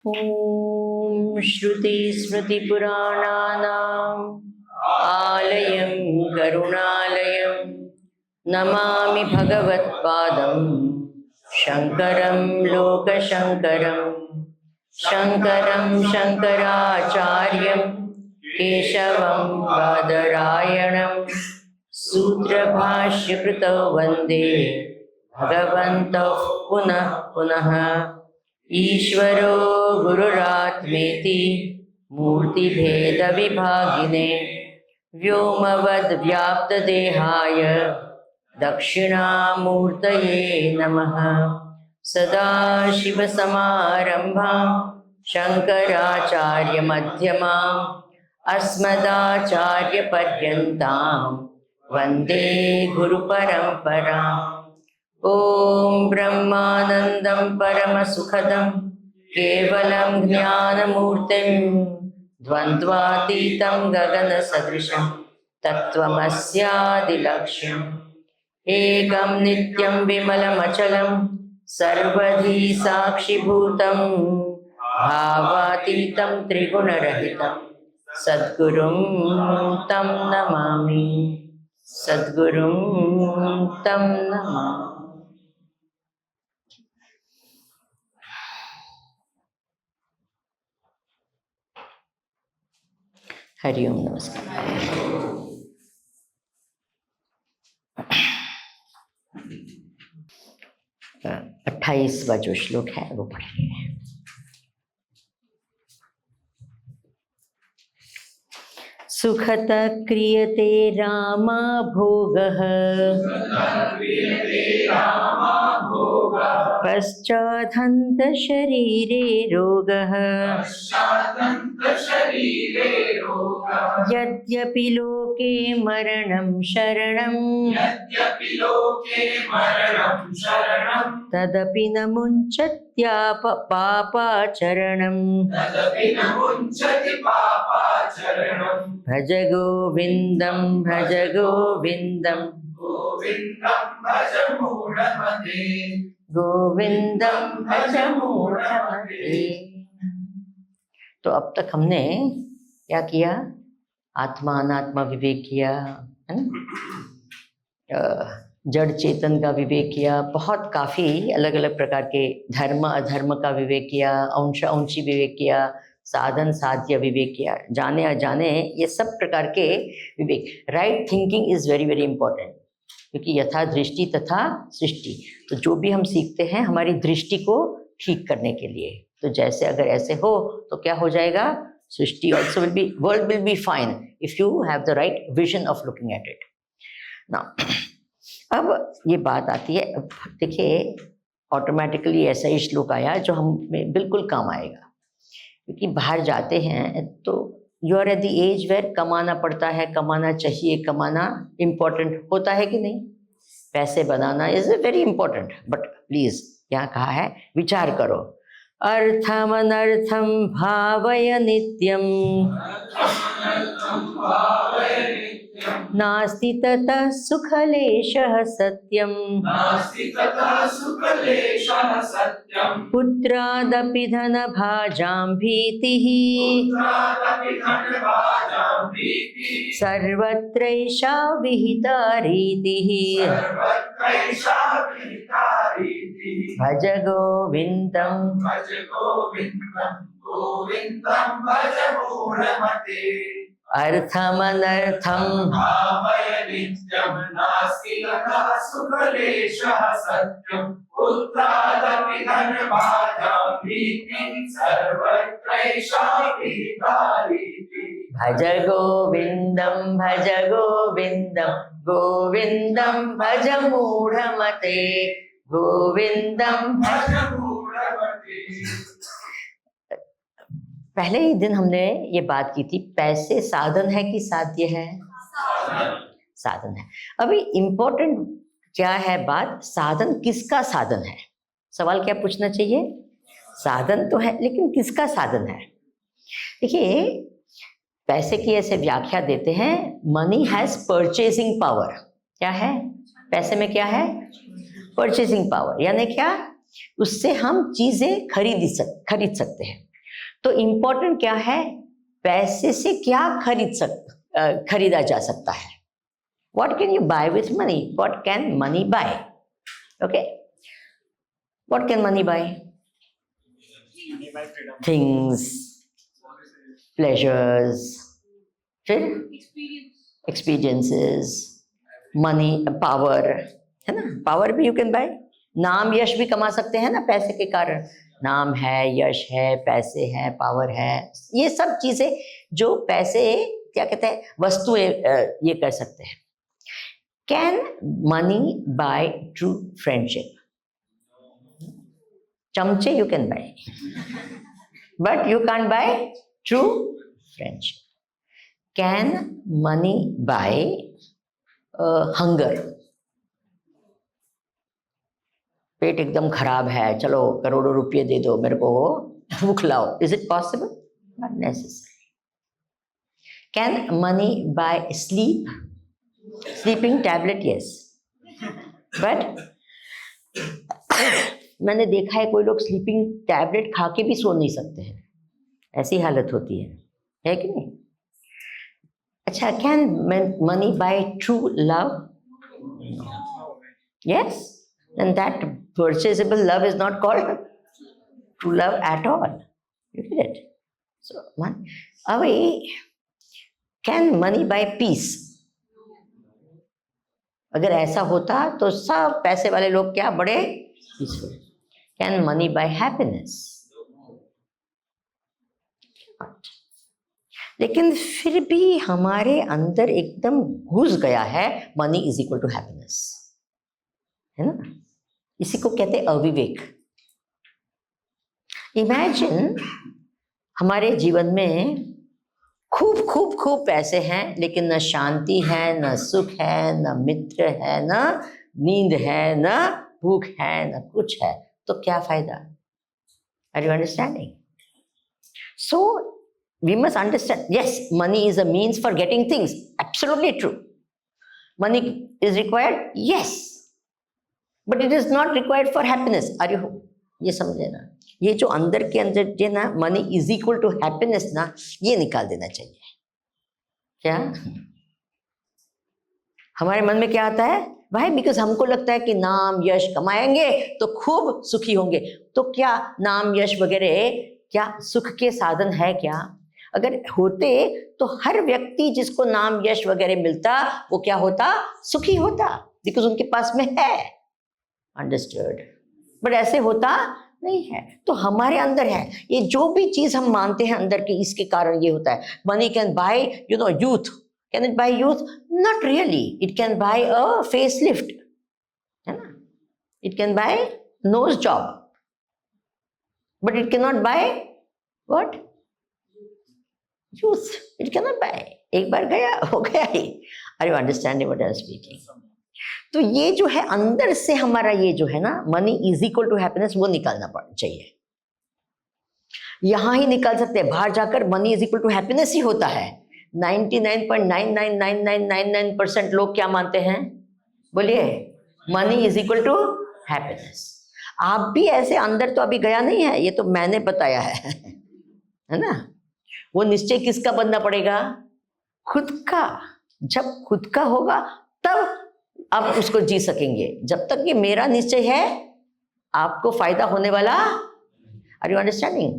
ॐ श्रुतिस्मृतिपुराणानाम् आलयं करुणालयं नमामि भगवत्पादं शङ्करं लोकशङ्करं शङ्करं शङ्कराचार्यं केशवं बादरायणं सूत्रभाष्यकृतौ वन्दे भगवन्तौ पुनः पुनः। ईश्वरो गुरुरात्मेति मूर्तिभेदविभागिने व्योमवद्व्याप्तदेहाय दक्षिणामूर्तये नमः। सदाशिवसमारम्भां शङ्कराचार्यमध्यमाम् अस्मदाचार्यपर्यन्तां वन्दे गुरुपरम्पराम्। ॐ ब्रह्मानन्दं परमसुखदं केवलं ज्ञानमूर्तिं द्वन्द्वातीतं गगनसदृशं तत्त्वमस्यादिलक्ष्यम् एकं नित्यं विमलमचलं सर्वधी साक्षिभूतं भावातीतं त्रिगुणरहितं सद्गुरुं तं नमामि, सद्गुरुं तं नमामि। हरिओम, नमस्कार। 28वां जो श्लोक है वो पढ़ेंगे। सुखतः क्रियते रामा भोगः पश्चादन्त शरीरे रोगः। यद्यपि लोके मरणं शरणं तदपि न मुञ्चत्याप पापाचरणम्। भज गोविन्दं भज गोविन्दं गोविन्दं भज मूढमते। तो अब तक हमने क्या किया? आत्मा अनात्मा विवेक किया, है ना? जड़ चेतन का विवेक किया, बहुत काफी अलग अलग प्रकार के धर्म अधर्म का विवेक किया, अंश अंशी विवेक किया, साधन साध्य विवेक किया, जाने अजाने ये सब प्रकार के विवेक। Right thinking is very very important, क्योंकि यथा दृष्टि तथा सृष्टि। तो जो भी हम सीखते हैं हमारी दृष्टि को ठीक करने के लिए, तो जैसे अगर ऐसे हो तो क्या हो जाएगा? सृष्टि also will be, world will be fine if you have the right vision of looking at it. Now, अब ये बात आती है, देखिए ऑटोमेटिकली ऐसा ही श्लोक आया जो हमें बिल्कुल काम आएगा, क्योंकि बाहर जाते हैं तो you are at the edge where कमाना पड़ता है, कमाना चाहिए, कमाना इम्पोर्टेंट होता है कि नहीं? पैसे बनाना is very important, but please यहाँ कहा है विचार करो। अर्थम अनर्थम भावय नित्यम नास्ति ततः सुखलेशः सत्यम। पुत्रादपि धनभाजां भीतिः सर्वत्रैषा विहिता रीतिः। भज गोविन्दं भज मूढमते। अर्थमनर्थं भावय नित्यं नास्ति ततः सुखलेशः सत्यं। पुत्रादपि धनभाजां भीतिः सर्वत्रैषा विहिता रीतिः। भज गोविन्दं गोविन्दं भज मूढमते, गोविन्दं भज मूढमते। पहले ही दिन हमने ये बात की थी, पैसे साधन है कि साध्य है? साधन है। अभी इम्पोर्टेंट क्या है बात, साधन किसका साधन है? सवाल क्या पूछना चाहिए? साधन तो है, लेकिन किसका साधन है? देखिए, पैसे की ऐसे व्याख्या देते हैं, मनी हैज परचेसिंग पावर। क्या है? पैसे में क्या है? Purchasing power. यानी क्या? उससे हम चीजें खरीद सकते हैं। तो इंपॉर्टेंट क्या है, पैसे से क्या खरीदा जा सकता है. What can you buy with money? What can money buy? Okay. What can money buy? Things, pleasures, फिर experiences, money, power, है ना. पावर भी you can buy. नाम यश भी कमा सकते हैं ना पैसे के कारण. नाम है, यश है, पैसे हैं, पावर है, ये सब चीजें जो पैसे क्या कहते हैं वस्तुएं ये कर सकते हैं. Can money buy true friendship? चमचे you can buy, but you can't buy true friendship. Can money buy hunger? पेट एकदम खराब है, चलो करोड़ों रुपये दे दो मेरे को, भूख लाओ. Is it possible? Not necessary. Can money buy sleep? Sleeping tablet, yes. But मैंने देखा है कोई लोग स्लीपिंग टैबलेट खा के भी सो नहीं सकते हैं, ऐसी हालत होती है कि नहीं. अच्छा, can money buy true love? Yes, and that purchasable love is not called true love at all. You get it? So away can money buy peace? अगर ऐसा होता तो सब पैसे वाले लोग क्या बड़े peaceful. Can money buy happiness? लेकिन फिर भी हमारे अंदर एकदम घुस गया है money is equal to happiness, है ना. इसी को कहते हैं अविवेक. इमेजिन हमारे जीवन में खूब खूब खूब पैसे हैं लेकिन न शांति है, न सुख है, न मित्र है, न नींद है, न भूख है, न कुछ है, तो क्या फायदा. Are you understanding? So we must understand, yes, money is a means for getting things, absolutely true. Money is required, yes, but it is not required for happiness. Are you, ये समझे ना. ये जो अंदर के अंदर ये ना money is equal to happiness ना, ये निकाल देना चाहिए. क्या हमारे मन में क्या आता है भाई, बिकॉज हमको लगता है कि नाम यश कमाएंगे तो खूब सुखी होंगे. तो क्या नाम यश वगैरह क्या सुख के साधन है क्या? अगर होते तो हर व्यक्ति जिसको नाम यश वगैरह मिलता वो क्या होता, सुखी होता, बिकॉज उनके पास में है. अंडरस्टूड? बट ऐसे होता नहीं है. तो हमारे अंदर है ये जो भी चीज हम मानते हैं अंदर के, इसके कारण ये होता है. Money can buy youth. Can it buy youth? Not really. It can buy a face lift, है ना. It can buy nose job, but it can not buy what? Youth. It can not buy. एक बार गया हो गया ही. Are you understanding what I am speaking? तो ये जो है अंदर से हमारा ये जो है ना money is equal to happiness, वो निकालना चाहिए. यहां ही निकाल सकते हैं, बाहर जाकर money is equal to happiness ही होता है. 99.999999% लोग क्या मानते हैं? बोलिए, money is equal to happiness. आप भी ऐसे अंदर तो अभी गया नहीं है, ये तो मैंने बताया है ना. वो निश्चय किसका बनना पड़ेगा? खुद का. जब खुद का होगा तब आप उसको जी सकेंगे. जब तक ये मेरा निश्चय है आपको फायदा होने वाला. Are you understanding?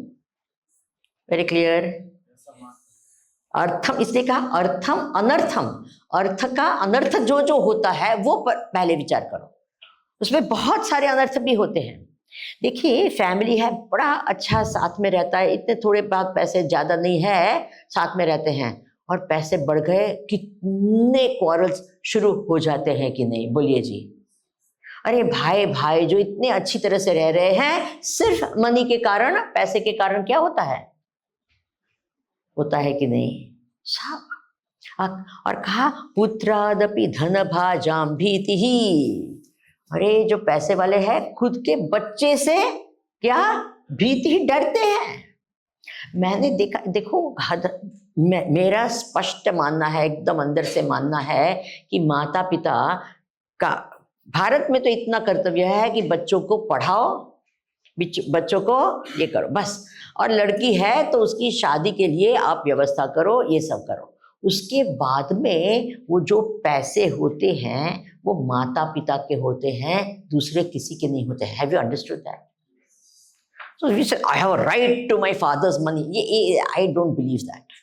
Very clear. अर्थम, इसलिए कहा अर्थम अनर्थम. अर्थ का अनर्थ जो जो होता है वो पहले विचार करो. उसमें बहुत सारे अनर्थ भी होते हैं. देखिए, फैमिली है, बड़ा अच्छा साथ में रहता है, इतने थोड़े बहुत पैसे ज्यादा नहीं है, साथ में रहते हैं, और पैसे बढ़ गए, कितने क्वारल्स शुरू हो जाते हैं कि नहीं? बोलिए जी. अरे भाई भाई जो इतने अच्छी तरह से रह रहे हैं, सिर्फ मनी के कारण, पैसे के कारण क्या होता है? होता है कि नहीं? सब. और कहा पुत्रादपि धन भाजाम भीति ही. अरे जो पैसे वाले हैं खुद के बच्चे से क्या भीति ही, डरते हैं. मैंने देखा, देखो मेरा स्पष्ट मानना है, एकदम अंदर से मानना है कि माता पिता का भारत में तो इतना कर्तव्य है कि बच्चों को पढ़ाओ, बच्चों को ये करो बस। और लड़की है तो उसकी शादी के लिए आप व्यवस्था करो, ये सब करो। उसके बाद में वो जो पैसे होते हैं वो माता पिता के होते हैं, दूसरे किसी के नहीं होते। Have you understood that? So we said I have a right to my father's money. ये आई डोंट बिलीव दैट।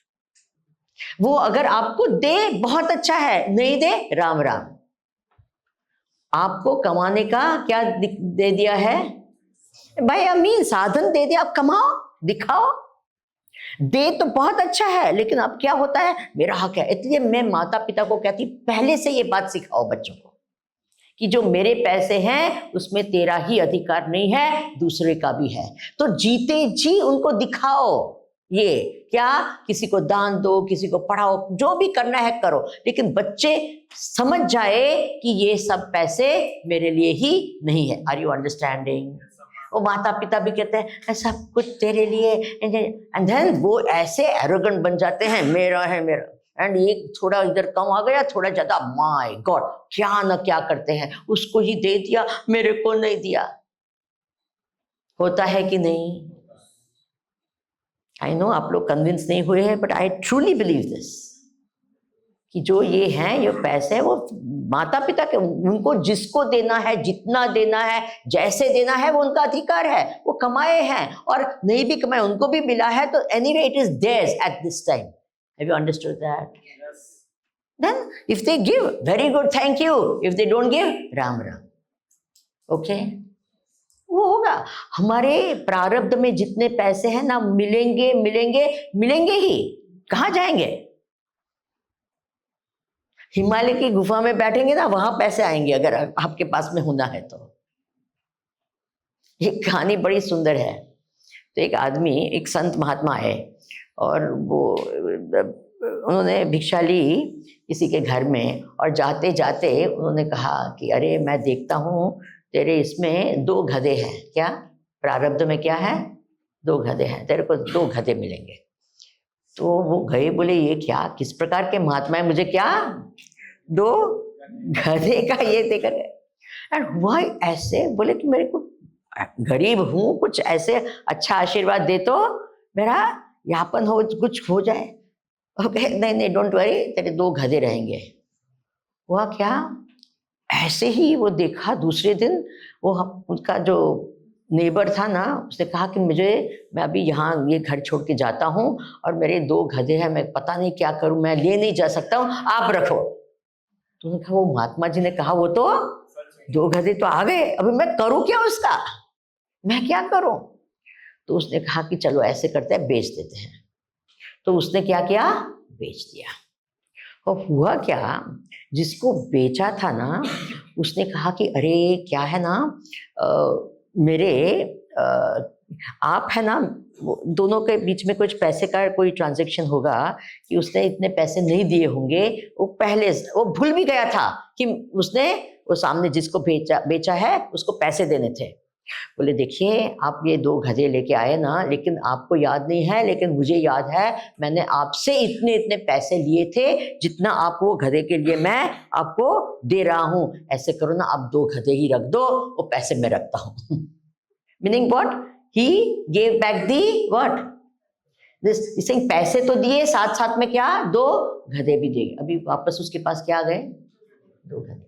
वो अगर आपको दे बहुत अच्छा है, नहीं दे राम राम। आपको कमाने का क्या दे दिया है भाई, अमीन साधन दे दिया, आप कमाओ दिखाओ। दे तो बहुत अच्छा है, लेकिन अब क्या होता है, मेरा हक है। इसलिए मैं माता पिता को कहती पहले से ये बात सिखाओ बच्चों को कि जो मेरे पैसे हैं उसमें तेरा ही अधिकार नहीं है, दूसरे का भी है। तो जीते जी उनको दिखाओ ये क्या, किसी को दान दो, किसी को पढ़ाओ, जो भी करना है करो, लेकिन बच्चे समझ जाए कि ये सब पैसे मेरे लिए ही नहीं है। Are you understanding? वो माता पिता भी कहते हैं सब कुछ तेरे लिए, एंड देन वो ऐसे एरोगेंट बन जाते हैं, मेरा है मेरा, एंड ये थोड़ा इधर कम आ गया, थोड़ा ज्यादा, माय गॉड क्या न क्या करते हैं, उसको ही दे दिया मेरे को नहीं दिया। होता है कि नहीं? आई नो आप लोग कन्विंस नहीं हुए हैं, but I truly believe this कि जो ये हैं, ये पैसे हैं, वो माता पिता के, उनको जिसको देना है, जितना देना है, जैसे देना है, वो उनका अधिकार है। वो कमाए हैं और नहीं भी कमाए, उनको भी मिला है, तो anyway it is theirs at this time. Have you understood that? Then if they give, very good, thank you. If they don't give, Ram Ram. Okay, वो होगा। हमारे प्रारब्ध में जितने पैसे हैं ना, मिलेंगे मिलेंगे मिलेंगे ही। कहाँ जाएंगे? हिमालय की गुफा में बैठेंगे ना, वहां पैसे आएंगे अगर आपके पास में होना है तो। ये कहानी बड़ी सुंदर है। तो एक आदमी, एक संत महात्मा है, और वो उन्होंने भिक्षा ली किसी के घर में, और जाते जाते उन्होंने कहा कि अरे मैं देखता हूँ तेरे इसमें 2 गधे हैं। क्या प्रारब्ध में क्या है? 2 गधे हैं, तेरे को 2 गधे मिलेंगे। तो वो गए, बोले ये क्या, किस प्रकार के महात्मा है, मुझे क्या 2 गधे का ये देखा गया। एंड हुआ ऐसे, बोले कि मेरे को गरीब हूँ, कुछ ऐसे अच्छा आशीर्वाद दे तो मेरा यापन हो, कुछ हो जाए। ओके, नहीं नहीं डोंट वरी, तेरे 2 गधे रहेंगे। हुआ क्या, ऐसे ही वो देखा दूसरे दिन, वो उनका जो नेबर था ना, उसने कहा कि मैं अभी यहाँ ये घर छोड़ के जाता हूँ और मेरे 2 गधे हैं, मैं पता नहीं क्या करूँ, मैं ले नहीं जा सकता हूँ, आप रखो। तो उन्होंने कहा, वो महात्मा जी ने कहा वो तो 2 गधे तो आ गए, अभी मैं करूँ क्या उसका, मैं क्या करूँ? तो उसने कहा कि चलो ऐसे करते हैं, बेच देते हैं। तो उसने क्या किया, बेच दिया। और हुआ क्या, जिसको बेचा था ना, उसने कहा कि अरे क्या है ना, मेरे आप है ना, दोनों के बीच में कुछ पैसे का कोई ट्रांजैक्शन होगा कि उसने इतने पैसे नहीं दिए होंगे, वो पहले वो भूल भी गया था कि उसने वो सामने जिसको बेचा है उसको पैसे देने थे। बोले देखिए आप ये 2 गधे लेके आए ना, लेकिन आपको याद नहीं है, लेकिन मुझे याद है, मैंने आपसे इतने इतने पैसे लिए थे जितना आप वो गधे के लिए मैं आपको दे रहा हूं। ऐसे करो ना, आप 2 गधे ही रख दो, वो पैसे मैं रखता हूं। Meaning what, he gave back the what this, saying पैसे तो दिए, साथ साथ में क्या 2 गधे भी दिए। अभी वापस उसके पास क्या आ गए, 2 गधे।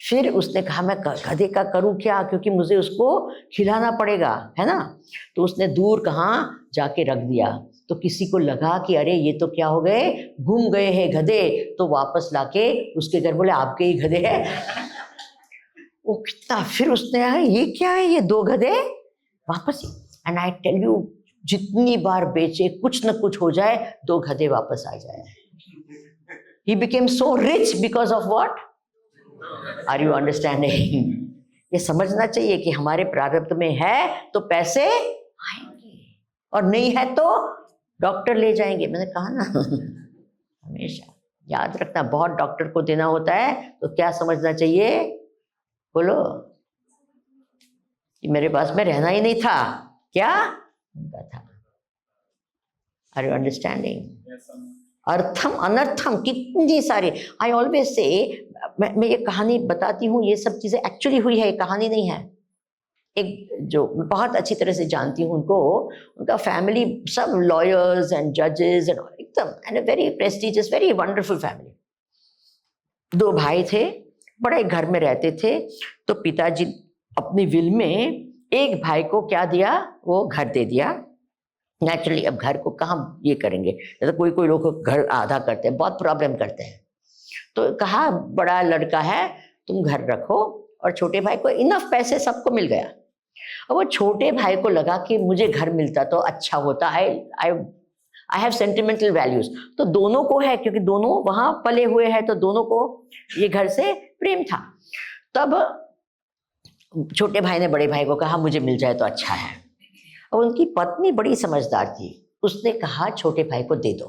फिर उसने कहा मैं गधे का करूं क्या, क्योंकि मुझे उसको खिलाना पड़ेगा, है ना। तो उसने दूर कहाँ जाके रख दिया। तो किसी को लगा कि अरे ये तो क्या हो गए, गुम गए हैं गधे। तो वापस लाके उसके घर बोले आपके ही गधे हैं। वो कितना, फिर उसने कहा ये क्या है, ये 2 गधे वापस। एंड आई टेल यू, जितनी बार बेचे कुछ न कुछ हो जाए, 2 गधे वापस आ जाए। He became so rich because of what? Are you understanding? ये समझना चाहिए कि हमारे प्रारब्ध में है तो पैसे आएंगे, और नहीं है तो डॉक्टर ले जाएंगे। मैंने कहा ना, हमेशा याद रखना, बहुत डॉक्टर को देना होता है तो क्या समझना चाहिए, बोलो कि मेरे पास में रहना ही नहीं था, क्या उनका था। Are you understanding? अर्थम अनर्थम कितनी सारी, आई ऑलवेज से, मैं ये कहानी बताती हूँ, ये सब चीजें एक्चुअली हुई है, ये कहानी नहीं है। एक जो मैं बहुत अच्छी तरह से जानती हूँ उनको, उनका फैमिली सब लॉयर्स एंड जजेस एंड एकदम and a very prestigious very wonderful family. 2 भाई थे, बड़े घर में रहते थे। तो पिताजी अपनी विल में एक भाई को क्या दिया, वो घर दे दिया। नेचुरली अब घर को कहाँ ये करेंगे, तो कोई कोई लोग घर आधा करते हैं, बहुत प्रॉब्लम करते हैं। तो कहा बड़ा लड़का है तुम घर रखो, और छोटे भाई को इनफ पैसे सबको मिल गया। और वो छोटे भाई को लगा कि मुझे घर मिलता तो अच्छा होता, आई हैव सेंटिमेंटल वैल्यूज। तो दोनों को है, क्योंकि दोनों वहां पले हुए हैं, तो दोनों को ये घर से प्रेम था। तब छोटे भाई ने बड़े भाई को कहा मुझे मिल जाए तो अच्छा है। और उनकी पत्नी बड़ी समझदार थी, उसने कहा छोटे भाई को दे दो।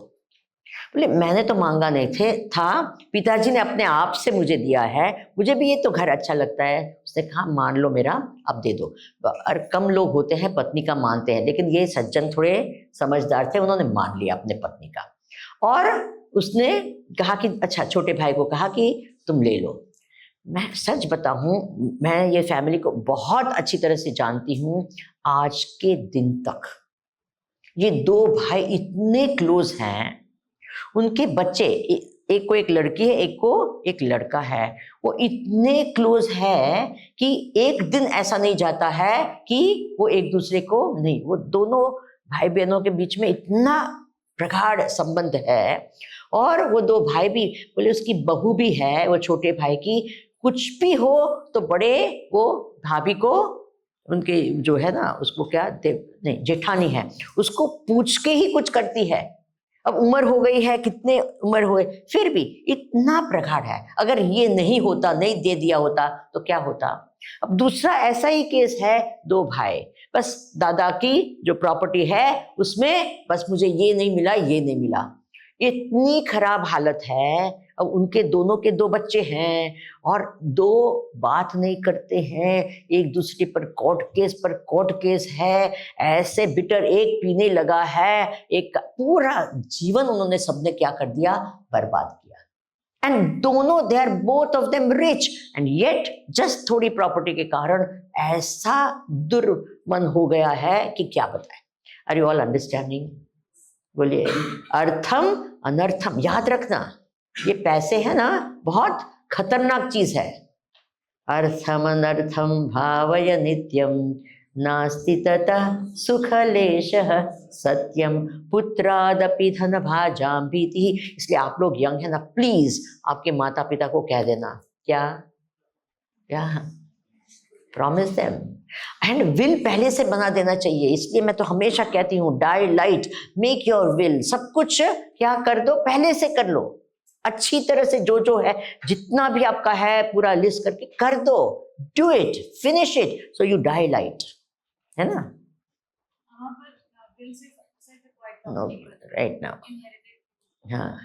बोले मैंने तो मांगा नहीं था, पिताजी ने अपने आप से मुझे दिया है, मुझे भी ये तो घर अच्छा लगता है। उसने कहा मान लो मेरा, अब दे दो। और कम लोग होते हैं पत्नी का मानते हैं, लेकिन ये सज्जन थोड़े समझदार थे, उन्होंने मान लिया अपने पत्नी का। और उसने कहा कि अच्छा, छोटे भाई को कहा कि तुम ले लो। मैं सच बताऊं, मैं ये फैमिली को बहुत अच्छी तरह से जानती हूँ। आज के दिन तक ये 2 भाई इतने क्लोज हैं। उनके बच्चे, एक को एक लड़की है, एक को एक लड़का है, वो इतने क्लोज है कि एक दिन ऐसा नहीं जाता है कि वो एक दूसरे को नहीं, वो दोनों भाई बहनों के बीच में इतना प्रगाढ़ संबंध है। और वो 2 भाई भी, बोले उसकी बहू भी है वो छोटे भाई की, कुछ भी हो तो बड़े वो भाभी को, उनके जो है ना उसको क्या नहीं जेठानी है, उसको पूछ के ही कुछ करती है। अब उम्र हो गई है, कितने उम्र हुए, फिर भी इतना प्रगाढ़ है। अगर ये नहीं होता, नहीं दे दिया होता तो क्या होता। अब दूसरा ऐसा ही केस है, 2 भाई, बस दादा की जो प्रॉपर्टी है उसमें बस मुझे ये नहीं मिला, ये नहीं मिला, इतनी खराब हालत है। अब उनके दोनों के 2 बच्चे हैं और 2 बात नहीं करते हैं, एक दूसरे पर कोर्ट केस है, ऐसे बिटर, एक पीने लगा है, एक पूरा जीवन उन्होंने सबने क्या कर दिया, बर्बाद किया। एंड दोनों, they are both of them rich, and yet just थोड़ी प्रॉपर्टी के कारण ऐसा दुर्मन हो गया है कि क्या बताएं। Are you all understanding? बोलिए, अर्थम अनर्थम याद रखना, ये पैसे है ना बहुत खतरनाक चीज है। अर्थम अनर्थम भावय नित्यम नास्ति ततः सुखलेशः सत्यम पुत्रादपि धन भाजाम भीति। इसलिए आप लोग यंग है ना, प्लीज आपके माता पिता को कह देना, क्या प्रॉमिस देम, एंड विल पहले से बना देना चाहिए। इसलिए मैं तो हमेशा कहती हूँ die light, make your will, सब कुछ क्या कर दो, पहले से कर लो अच्छी तरह से, जो है जितना भी आपका है पूरा लिस्ट करके कर दो, do it, finish it, so you die light, है ना? राइट नाउ हाँ,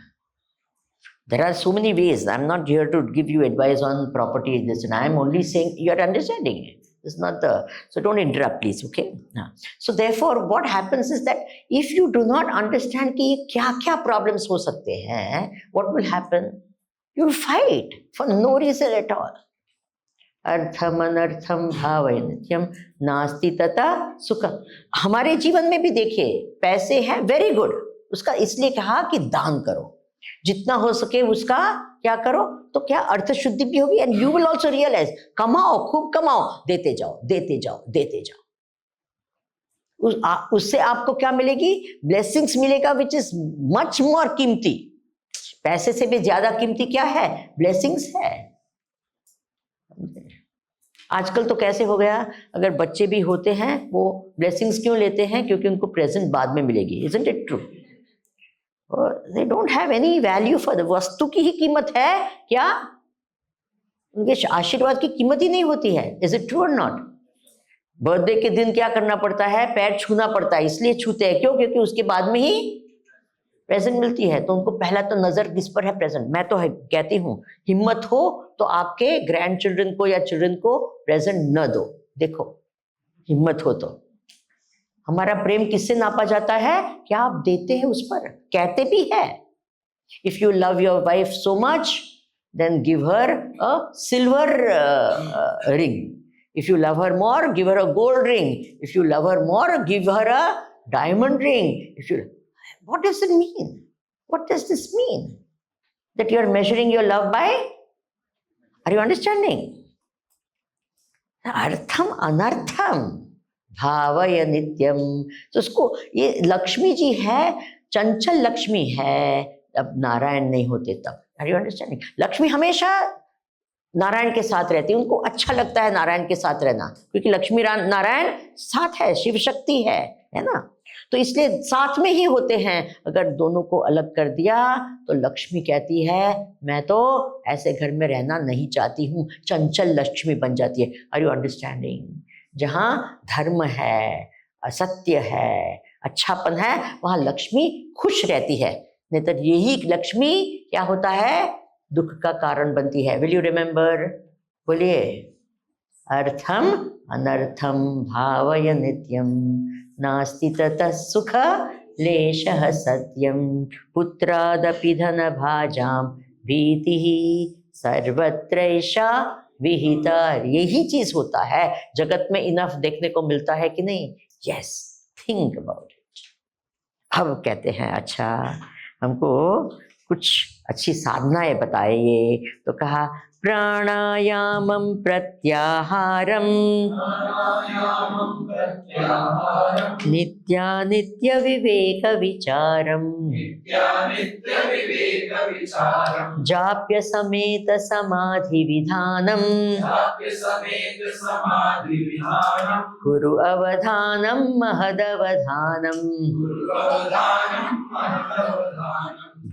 there are so many ways. I'm not here to give you advice on property this, and I'm only saying you're understanding it. It's not the, so don't interrupt please, okay? So therefore what happens is that if you do not understand कि क्या क्या problems हो सकते हैं, what will happen? You'll fight for no reason at all. अर्थम अनर्थम भावय नित्यम नास्ति तथा सुखम। हमारे जीवन में भी देखिए पैसे हैं, वेरी गुड, उसका इसलिए कहा कि दान करो, जितना हो सके उसका क्या करो, तो क्या अर्थ शुद्धि भी होगी, and you will also realise, कमाओ, खूब कमाओ, देते जाओ देते जाओ देते जाओ, उससे आपको क्या मिलेगी, ब्लेसिंग्स मिलेगा, विच इज मच मोर कीमती। पैसे से भी ज्यादा कीमती क्या है, ब्लेसिंग्स है। आजकल तो कैसे हो गया, अगर बच्चे भी होते हैं वो ब्लेसिंग्स क्यों लेते हैं, क्योंकि उनको प्रेजेंट बाद में मिलेगी, isn't it true? They don't have any value for the वस्तु की ही कीमत है क्या, उनके आशीर्वाद की कीमत ही नहीं होती है। इज इट ट्रू और नॉट? बर्थडे के दिन क्या करना पड़ता है, पैर छूना पड़ता है, इसलिए छूते हैं, क्यों, क्योंकि उसके बाद में ही प्रेजेंट मिलती है, तो उनको पहला तो नजर किस पर है, प्रेजेंट। मैं तो कहती हूँ हिम्मत हो तो आपके ग्रैंड चिल्ड्रन को या चिल्ड्रन को प्रेजेंट न दो, देखो हिम्मत हो तो। हमारा प्रेम किससे नापा जाता है, क्या आप देते हैं उस पर, कहते भी है, if you love your wife so much then give her a silver ring, If you love her more, give her a gold ring. If you love her more, give her a diamond ring. What does it mean? What does this mean? That you are measuring your love by? Are you understanding? अर्थम अनर्थम भावय नित्यम. तो उसको, ये लक्ष्मी जी है, चंचल लक्ष्मी है, अब नारायण नहीं होते तब. Are you understanding? लक्ष्मी हमेशा नारायण के साथ रहती है, उनको अच्छा लगता है नारायण के साथ रहना, क्योंकि लक्ष्मी नारायण साथ है, शिव शक्ति है ना, तो इसलिए साथ में ही होते हैं. अगर दोनों को अलग कर दिया तो लक्ष्मी कहती है मैं तो ऐसे घर में रहना नहीं चाहती हूँ, चंचल लक्ष्मी बन जाती है. Are you understanding? जहाँ धर्म है, असत्य है, अच्छापन है, वहाँ लक्ष्मी खुश रहती है. नहीं तो यही लक्ष्मी क्या होता है, दुख का कारण बनती है. Will you remember? बोलिए. अर्थम अनर्थम भावय नित्यम नास्ति ततः सुख लेशः सत्यम पुत्रादपि धन भाजां भीतिः सर्वत्रैषा विहिता. यही चीज होता है जगत में. इनफ देखने को मिलता है कि नहीं? Yes, think about it. अब कहते हैं अच्छा हमको कुछ अच्छी साधनाएं बताइए. तो कहा प्राणायामं प्रत्याहारं नित्यानित्य विवेक विचारं जाप्य समेत समाधि विधानं कुरु अवधानं महदवधानं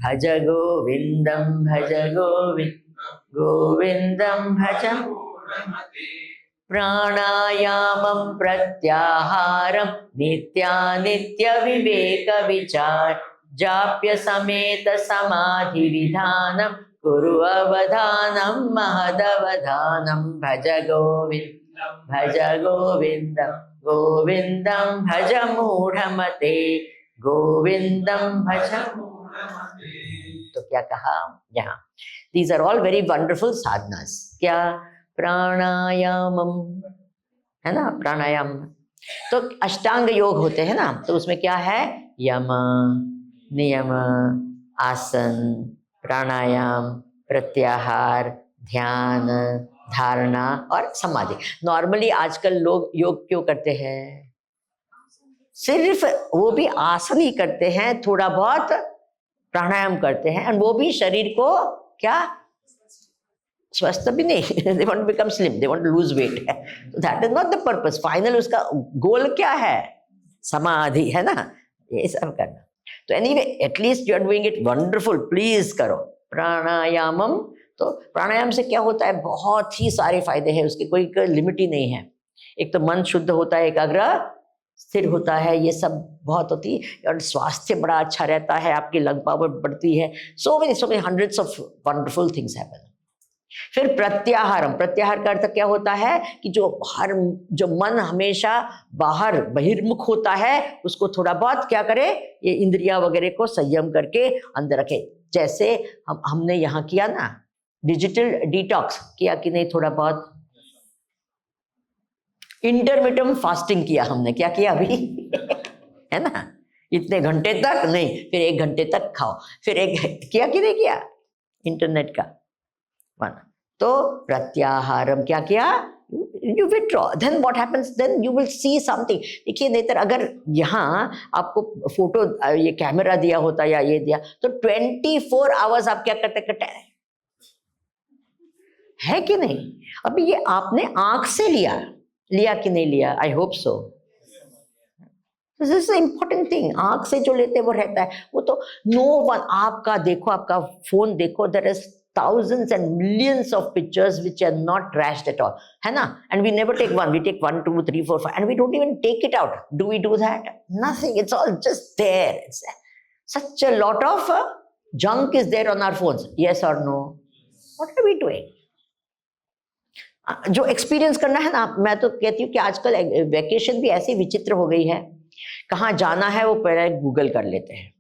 भज गोविंदं भज गोविंदं भज. प्राणायामं प्रत्याहारं नित्यानित्य विवेक विचार जाप्य समेत समाधि विधानं कुरु अवधानं महदवधानं भज गोविंदं गोविंदं भज मूढ़मते गोविंदम भज. तो क्या कहा यहाँ? These are all very wonderful sadhanas. क्या? प्राणायामम, है ना, प्राणायाम. तो अष्टांग योग होते हैं ना, तो उसमें क्या है? यम, नियम, आसन, प्राणायाम, प्रत्याहार, ध्यान, धारणा और समाधि. नॉर्मली आजकल लोग योग क्यों करते हैं? सिर्फ वो भी आसन ही करते हैं, थोड़ा बहुत प्राणायाम करते हैं, और वो भी शरीर को क्या, स्वस्थ भी नहीं. they want to become slim, they want to lose weight. So that is not the purpose. Final उसका गोल क्या है? समाधि, है ना, ये सब करना. तो anyway, at least you are doing it wonderful. Please करो प्राणायामम. तो प्राणायाम से क्या होता है? बहुत ही सारे फायदे हैं उसके, कोई लिमिट ही नहीं है. एक तो मन शुद्ध होता है, एकाग्र स्थिर होता है, ये सब बहुत होती है, और स्वास्थ्य बड़ा अच्छा रहता है, आपकी लंग पावर बढ़ती है. So many hundreds of wonderful things happen. फिर प्रत्याहारम. प्रत्याहार का अर्थ क्या होता है कि जो मन हमेशा बाहर बहिर्मुख होता है, उसको थोड़ा बहुत क्या करे, ये इंद्रिया वगैरह को संयम करके अंदर रखे. जैसे हमने यहाँ किया ना, डिजिटल डिटॉक्स किया कि नहीं? थोड़ा बहुत इंटरमिटेंट फास्टिंग किया हमने. क्या किया अभी? है ना, इतने घंटे तक नहीं, फिर 1 घंटे तक खाओ, फिर एक किया कि नहीं किया? इंटरनेट का माना. तो प्रत्याहारम क्या किया? You withdraw. Then what happens? Then you will see something. देखिए, नहीं तो अगर यहाँ आपको फोटो ये कैमरा दिया होता या ये दिया, तो 24 आवर्स आप क्या करते है कि नहीं? अभी ये आपने आंख से लिया कि नहीं लिया? I hope so. This is important thing. आंख से जो लेते वो रहता है, वो तो नो वन. आपका देखो, आपका फोन देखो, there is thousands and millions of pictures which are not trashed at all, है ना? And we never take one. We take 1, 2, 3, 4, 5, and we don't even take it out. Do we do that? Nothing. It's all just there. It's such a lot of junk is there on our phones. Yes or no? What are we doing? जो experience करना है ना, मैं तो कहती हूँ कि आजकल वैकेशन भी ऐसी विचित्र हो गई है. कहाँ जाना है वो पहले गूगल कर लेते हैं,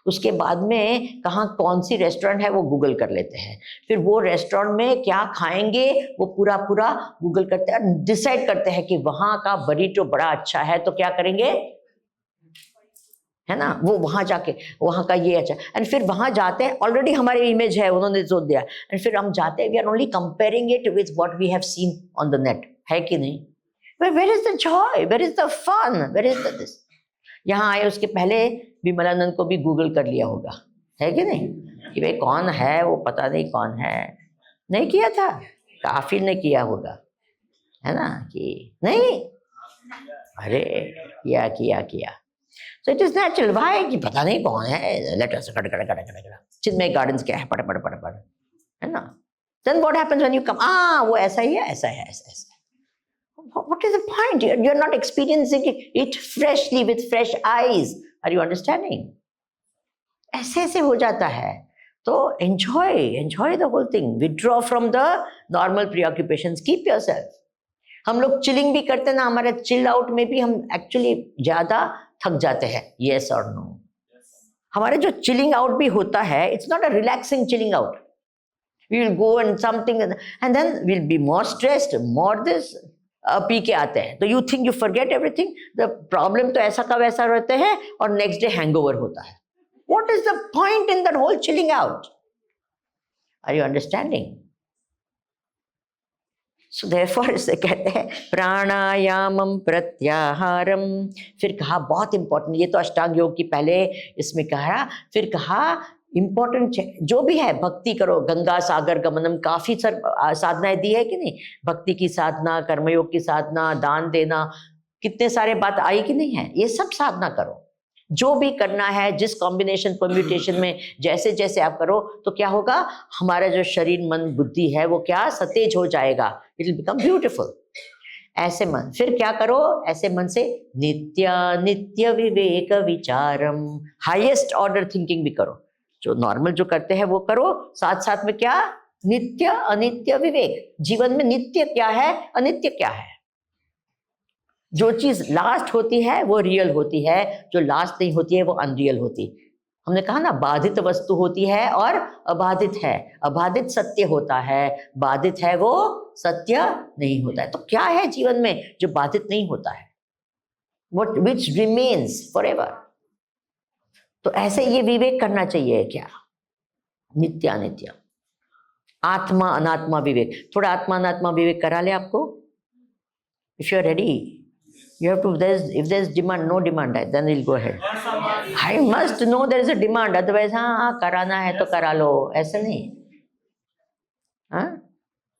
उसके बाद में कहाँ कौन सी रेस्टोरेंट है वो गूगल कर लेते हैं, फिर वो रेस्टोरेंट में क्या खाएंगे वो पूरा पूरा गूगल करते हैं, डिसाइड करते हैं कि वहां का बरीटो बड़ा अच्छा है तो क्या करेंगे, है ना, वो वहां जाके वहां का ये अच्छा, एंड फिर वहां जाते हैं, ऑलरेडी हमारी इमेज है उन्होंने सोच दिया, एंड फिर हम जाते हैं, we are only comparing it with what we have seen on the net, है कि नहीं? Where is the joy, where is the fun, where is the this? यहाँ आए उसके पहले विमलानंद को भी गूगल कर लिया होगा, है कि नहीं, कि भाई कौन है वो, पता नहीं कौन है, नहीं किया था, काफी ने किया होगा, है ना, कि नहीं, अरे किया किया किया। So it is natural. Why? कि पता नहीं कौन है, let us cut cut cut cut cut Chinmaya Gardens क्या है, पढ़ पढ़ पढ़ पढ़, है ना? Then what happens when you come? वो ऐसा ही है, ऐसा है, ऐसा ऐसा। What is the point? You're not experiencing it freshly with fresh eyes. Are you understanding? ऐसे ऐसे हो जाता है, तो enjoy the whole thing. Withdraw from the normal preoccupations. Keep yourself. हम लोग चिलिंग भी करते ना, हमारे चिल आउट में भी हम एक्चुअली ज्यादा थक जाते हैं, yes or no? हमारे जो चिलिंग आउट भी होता है, it's not a relaxing chilling out. We will go and something and then we'll be more stressed, more this, P के आते हैं, तो you think you forget everything. The problem तो ऐसा का वैसा रहते हैं और next day hangover होता है. What is the point in that whole chilling out? Are you understanding? So therefore इसे कहते हैं प्राणायामम प्रत्याहारम। फिर कहा बहुत इंपॉर्टेंट, ये तो अष्टांग योग की पहले इसमें कहा, फिर कहा इंपॉर्टेंट जो भी है, भक्ति करो, गंगा सागर गमनम, काफी साधनाएं दी है कि नहीं, भक्ति की साधना, कर्मयोग की साधना, दान देना, कितने सारे बात आई कि नहीं है, ये सब साधना करो, जो भी करना है, जिस कॉम्बिनेशन परम्यूटेशन में जैसे जैसे आप करो, तो क्या होगा, हमारा जो शरीर मन बुद्धि है वो क्या सतेज हो जाएगा, इट विल बिकम ब्यूटीफुल। ऐसे मन, फिर क्या करो, ऐसे मन से नित्य नित्य विवेक विचारम, हाईएस्ट ऑर्डर थिंकिंग भी करो, जो नॉर्मल जो करते हैं वो करो, साथ साथ में क्या, नित्य अनित्य विवेक, जीवन में नित्य क्या है, अनित्य क्या है, जो चीज लास्ट होती है वो रियल होती है, जो लास्ट नहीं होती है वो अनरियल होती। हमने कहा ना, बाधित वस्तु होती है और अबाधित है, अबाधित सत्य होता है, बाधित है वो सत्य नहीं होता है। तो क्या है जीवन में जो बाधित नहीं होता है, what which remains forever? तो ऐसे ये विवेक करना चाहिए, क्या, नित्य अनित्य, आत्मा अनात्मा विवेक। थोड़ा आत्मा अनात्मा विवेक करा ले आपको, if you are ready. You have to, if there's demand, no demand, then we'll go ahead. I must know there is a demand, otherwise हाँ कराना है तो करा लो, ऐसा नहीं। हाँ,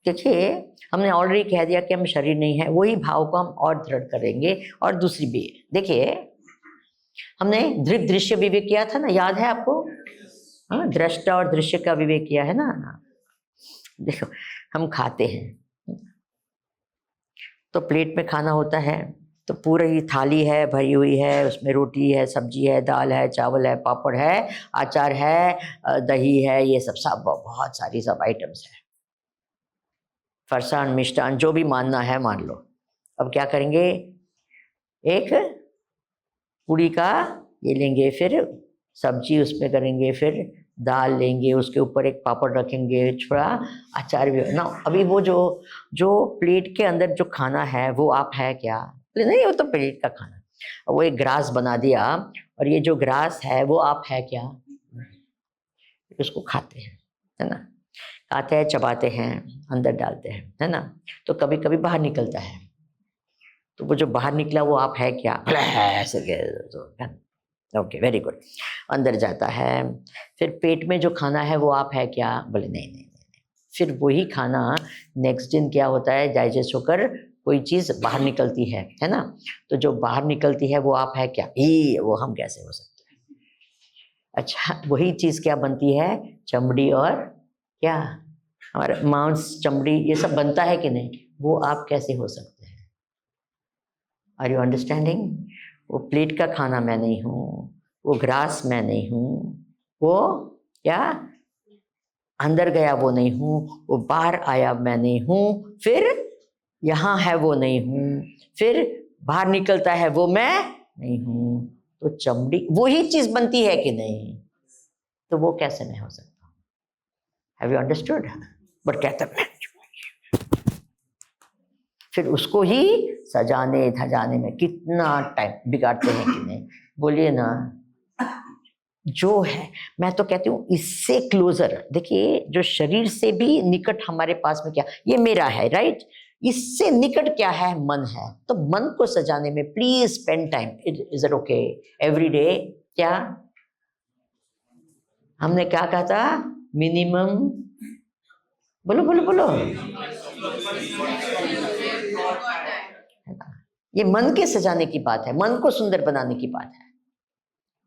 देखिए हमने ऑलरेडी कह दिया कि हम शरीर नहीं है, वही भाव को हम और दृढ़ करेंगे। और दूसरी भी देखिए, हमने दृग दृश्य विवेक किया था ना, याद है आपको? हाँ, दृष्टा और दृश्य का विवेक किया है ना। देखो हम खाते हैं तो प्लेट में खाना होता है, तो पूरी थाली है, भरी हुई है, उसमें रोटी है, सब्जी है, दाल है, चावल है, पापड़ है, अचार है, दही है, ये सब बहुत सारी सब आइटम्स है, फरसान मिष्टान जो भी मानना है मान लो। अब क्या करेंगे, एक पूरी का ये लेंगे, फिर सब्जी उसमें करेंगे, फिर दाल लेंगे, उसके ऊपर एक पापड़ रखेंगे, थोड़ा अचार भी ना। अभी वो जो प्लेट के अंदर जो खाना है वो आप है क्या, नहीं, वो तो प्लेट का खाना, वो एक ग्रास बना दिया, और ये जो ग्रास है वो आप है क्या, उसको खाते हैं, है ना, खाते हैं, चबाते हैं, अंदर डालते हैं, है ना, तो कभी कभी बाहर निकलता है, तो वो जो बाहर निकला वो आप है क्या, ऐसे तो ओके, वेरी गुड, अंदर जाता है, फिर पेट में जो खाना है वो आप है क्या, बोले नहीं नहीं नहीं, फिर वही खाना नेक्स्ट दिन क्या होता है, डाइजेस्ट होकर कोई चीज बाहर निकलती है ना, तो जो बाहर निकलती है वो आप है क्या, ये वो हम कैसे हो सकते हैं। अच्छा, वही चीज क्या बनती है, चमड़ी और क्या, हमारा मांस, चमड़ी, ये सब बनता है कि नहीं, वो आप कैसे हो सकते हैं। Are you understanding? वो प्लेट का खाना मैं नहीं हूँ, वो ग्रास मैं नहीं हूँ, वो क्या अंदर गया वो नहीं हूँ, वो बाहर आया मैं नहीं हूँ, फिर यहाँ है वो नहीं हूँ, फिर बाहर निकलता है वो मैं नहीं हूँ, तो चमड़ी वही चीज बनती है कि नहीं, तो वो कैसे मैं हो सकता हूँ? Have you understood? बट कहता है फिर उसको ही सजाने धजाने में कितना टाइम बिगाड़ते हैं कि नहीं? बोलिए ना, जो है मैं तो कहती हूँ इससे क्लोजर देखिए, जो शरीर से भी निकट हमारे पास में क्या, ये मेरा है राइट, इससे निकट क्या है? मन है। तो मन को सजाने में please spend time. Is it okay every day? क्या हमने क्या कहा था? मिनिमम, बोलो बोलो बोलो। ये मन के सजाने की बात है, मन को सुंदर बनाने की बात है।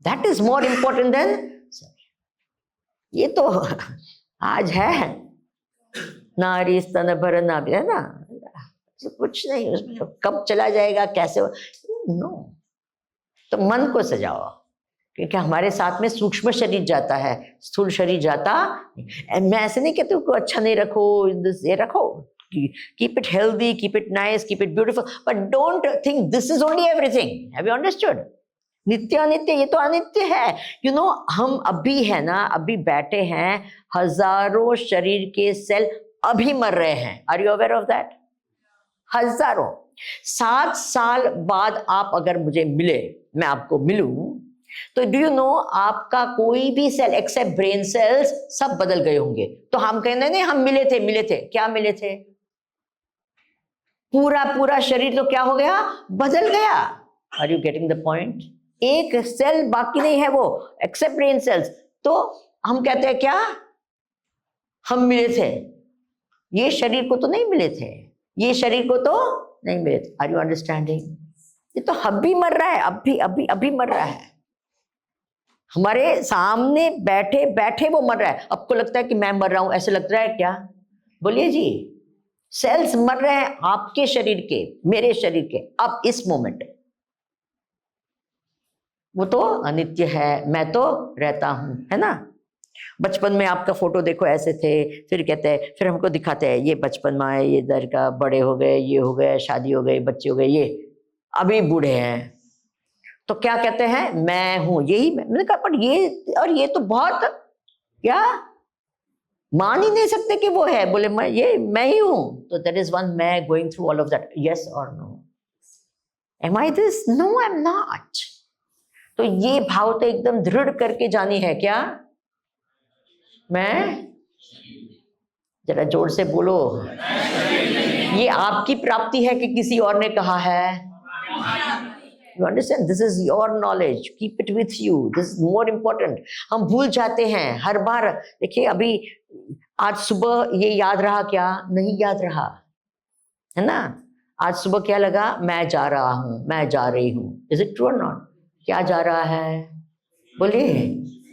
That is more important than ये तो आज है नारी स्तन भर ना, है ना, कुछ नहीं उसमें, कब चला जाएगा कैसे नो। तो मन को सजाओ, क्योंकि हमारे साथ में सूक्ष्म शरीर जाता है, स्थूल शरीर जाता। मैं ऐसे नहीं कहती को अच्छा नहीं रखो, ये रखो, keep it healthy, keep it nice, keep it beautiful, but don't think this is only everything. Have you understood? नित्य अनित्य, ये तो अनित्य है। यू नो, हम अभी है ना, अभी बैठे हैं, हजारों शरीर के सेल अभी मर रहे हैं। Are you aware of that? हजारों। 7 साल बाद आप अगर मुझे मिले, मैं आपको मिलूं, तो डू यू नो आपका कोई भी सेल एक्सेप्ट ब्रेन सेल्स सब बदल गए होंगे। तो हम कहते नहीं हम मिले थे, क्या मिले थे? पूरा शरीर तो क्या हो गया? बदल गया। Are you getting the point? एक सेल बाकी नहीं है वो, एक्सेप्ट ब्रेन सेल्स। तो हम कहते हैं क्या? हम मिले थे, ये शरीर को तो नहीं मिले थे, ये शरीर को तो नहीं मिले थे। Are you understanding? ये तो अभी मर रहा है, अभी मर रहा है, हमारे सामने बैठे बैठे वो मर रहा है। आपको लगता है कि मैं मर रहा हूं, ऐसे लग रहा है क्या? बोलिए जी। सेल्स मर रहे हैं आपके शरीर के, मेरे शरीर के, अब इस मोमेंट। वो तो अनित्य है, मैं तो रहता हूं, है ना। बचपन में आपका फोटो देखो ऐसे थे, फिर कहते हैं, फिर हमको दिखाते हैं ये बचपन में है, ये इधर का, बड़े हो गए, ये हो गए, शादी हो गई, बच्चे हो गए, ये अभी बूढ़े हैं। तो क्या कहते हैं? मैं हूं, यही मैंने कहा। पर ये, और ये तो बहुत, क्या मान ही नहीं सकते कि वो है। बोले मैं ही हूं। तो दैट इज वन मैं going through all of that. Yes और no? Am I this? No, I am not. तो ये भाव तो एकदम दृढ़ करके जानी है। क्या मैं? जरा जोर से बोलो। ये आपकी प्राप्ति है कि किसी और ने कहा है? You understand? This is your knowledge. Keep it with you. This is more important. हम भूल जाते हैं हर बार। देखिए अभी आज सुबह ये याद रहा क्या? नहीं याद रहा, है ना। आज सुबह क्या लगा? मैं जा रहा हूं, मैं जा रही हूं। Is it true or not? क्या जा रहा है? बोलिए।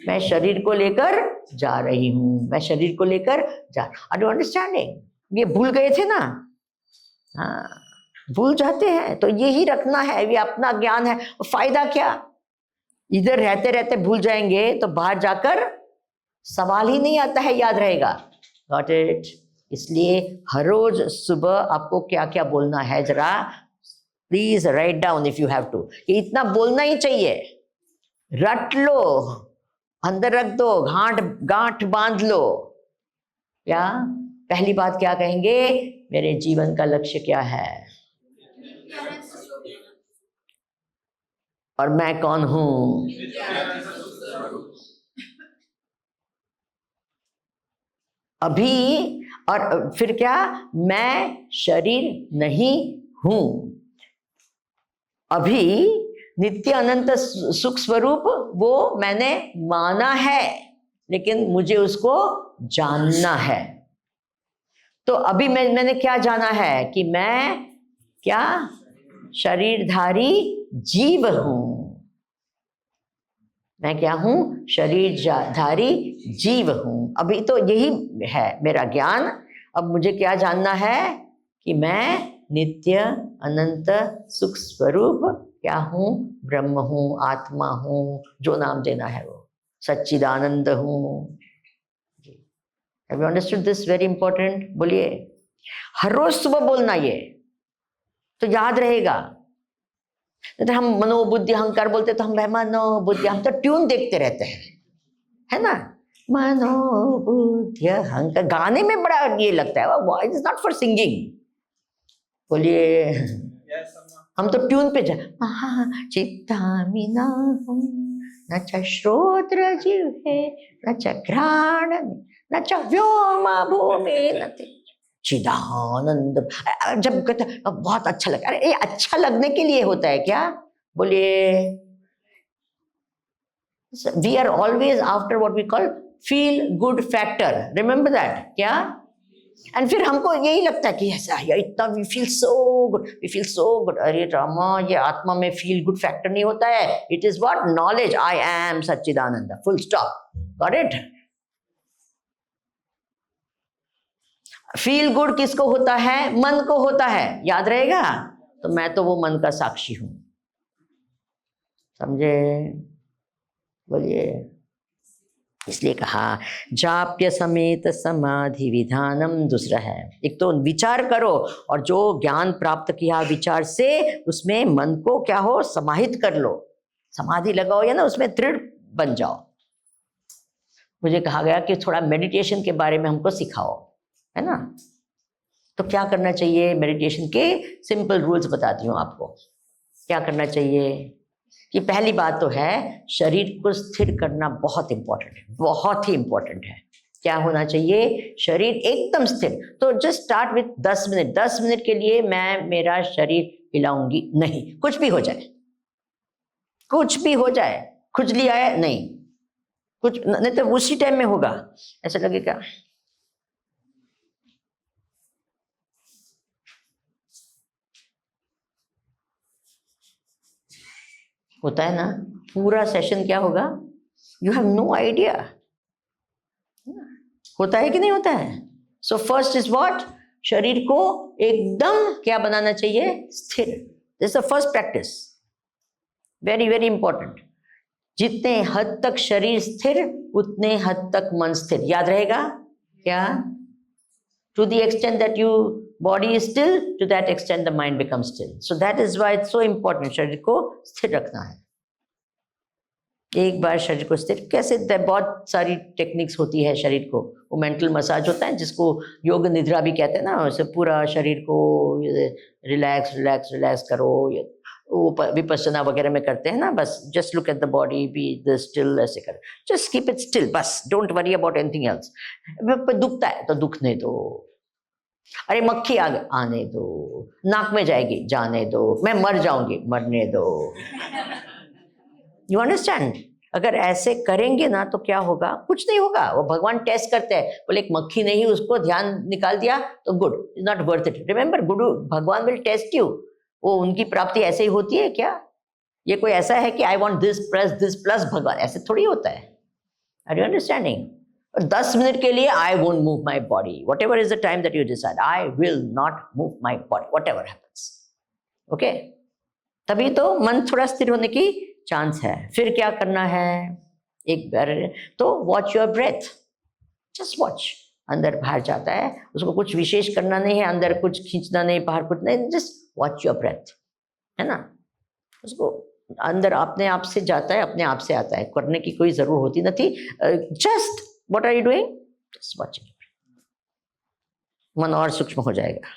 मैं शरीर को लेकर जा रही हूं, मैं शरीर को लेकर जा। Are you understanding? ये भूल गए थे ना। हाँ, भूल जाते हैं। तो यही रखना है, ये अपना ज्ञान है। फायदा क्या? इधर रहते रहते भूल जाएंगे तो बाहर जाकर सवाल ही नहीं आता है, याद रहेगा। Got it? इसलिए हर रोज सुबह आपको क्या क्या बोलना है, जरा please write down if you have to. इतना बोलना ही चाहिए, रट लो, अंदर रख दो, गांठ बांध लो। क्या पहली बात क्या कहेंगे? मेरे जीवन का लक्ष्य क्या है और मैं कौन हूं। अभी और फिर क्या? मैं शरीर नहीं हूं। अभी नित्य अनंत सुख स्वरूप वो मैंने माना है, लेकिन मुझे उसको जानना है। तो अभी मैंने क्या जाना है? कि मैं क्या? शरीरधारी जीव हूं। मैं क्या हूं? शरीरधारी जीव हूं। अभी तो यही है मेरा ज्ञान। अब मुझे क्या जानना है? कि मैं नित्य अनंत सुख स्वरूप क्या हूं? ब्रह्म हूं, आत्मा हूं, जो नाम देना है वो, सच्चिदानंद हूं। Have you understood this? Very important. बोलिए। हर रोज सुबह बोलना, ये तो याद रहेगा। तो हम मनोबुद्धि अहंकार बोलते तो हम मनो बुद्धि, हम तो ट्यून देखते रहते हैं, है ना। मनोबुद्धि अहंकार। गाने में बड़ा ये लगता है, voice is not for singing. बोलिए हम तो ट्यून पे जा, चित्तामिना न च श्रोत्र जिह्वे न च घ्राण न च व्योमा भूमि न चिदानंद। जब कहते बहुत अच्छा लगा, अरे ये अच्छा लगने के लिए होता है क्या? बोलिए we are always after what we call feel good factor, remember that क्या? एंड फिर हमको यही लगता है कि ऐसा या इतना we feel so good, we feel so good. अरे रामा, ये आत्मा में फील गुड फैक्टर नहीं होता है, it is what? Knowledge, I am Sachchidanand, full stop, got it? Feel good किसको होता है? मन को होता है, याद रहेगा? तो मैं तो वो मन का साक्षी हूं, समझे? बोलिए, इसलिए कहा जाप्य समेत समाधि विधानम। दूसरा है, एक तो विचार करो और जो ज्ञान प्राप्त किया विचार से उसमें मन को क्या हो, समाहित कर लो, समाधि लगाओ या ना उसमें दृढ़ बन जाओ। मुझे कहा गया कि थोड़ा मेडिटेशन के बारे में हमको सिखाओ, है ना? तो क्या करना चाहिए? मेडिटेशन के सिंपल रूल्स बताती हूँ आपको। क्या करना चाहिए कि पहली बात तो है शरीर को स्थिर करना बहुत इंपॉर्टेंट है, बहुत ही इंपॉर्टेंट है। क्या होना चाहिए? शरीर एकदम स्थिर। तो just start with 10 minute. 10 minute के लिए मैं मेरा शरीर हिलाऊंगी नहीं, कुछ भी हो जाए, कुछ भी हो जाए, खुजली आए नहीं, कुछ नहीं, तो उसी टाइम में होगा ऐसा लगेगा होता है ना। पूरा सेशन क्या होगा, यू हैव नो आइडिया। होता है कि नहीं होता है? So first is what? शरीर को एकदम क्या बनाना चाहिए? स्थिर। This is the first practice, very very important. जितने हद तक शरीर स्थिर उतने हद तक मन स्थिर, याद रहेगा क्या? To the extent that your body is still, to that extent the mind becomes still. So that is why it's so important शरीर को स्थिर रखना है। एक बार शरीर को स्थिर कैसे? बहुत सारी टेक्निक्स होती है शरीर को। वो मेंटल मसाज होता है जिसको योग निद्रा भी कहते हैं ना, उसे पूरा शरीर को रिलैक्स रिलैक्स रिलैक्स करो, वो विपश्यना वगैरह में करते हैं ना। बस just look at the body, be the still, ऐसे कर, जस्ट कीप इट स्टिल, बस don't worry about anything else. दुखता है तो दुखने दो, अरे मक्खी आने दो, नाक में जाएगी जाने दो, मैं मर जाऊंगी मरने दो। You understand? अगर ऐसे करेंगे ना तो क्या होगा? कुछ नहीं होगा। वो भगवान टेस्ट करते हैं, बोले एक मक्खी नहीं, उसको ध्यान निकाल दिया तो good, is not worth it. Remember, गुरु भगवान विल टेस्ट यू। वो उनकी प्राप्ति ऐसे ही होती है क्या? ये कोई ऐसा है कि आई वांट दिस प्लस भगवान, ऐसे थोड़ी होता है। Are you understanding? 10 मिनट के लिए I won't move my body, what ever is the time that you decide, I will not move my body what ever happens. Okay, तभी तो मन थोड़ा स्थिर होने की चांस है। फिर क्या करना है? एक बार तो watch your breath, just watch. अंदर बाहर जाता है, उसको कुछ विशेष करना नहीं है, अंदर कुछ खींचना नहीं, बाहर कुछ नहीं, जस्ट वॉच योर ब्रेथ, है ना? उसको अंदर अपने आप से जाता है, अपने आप से आता है, करने की कोई जरूरत होती नहीं। Just what are you doing? Just watching. मन और सूक्ष्म हो जाएगा।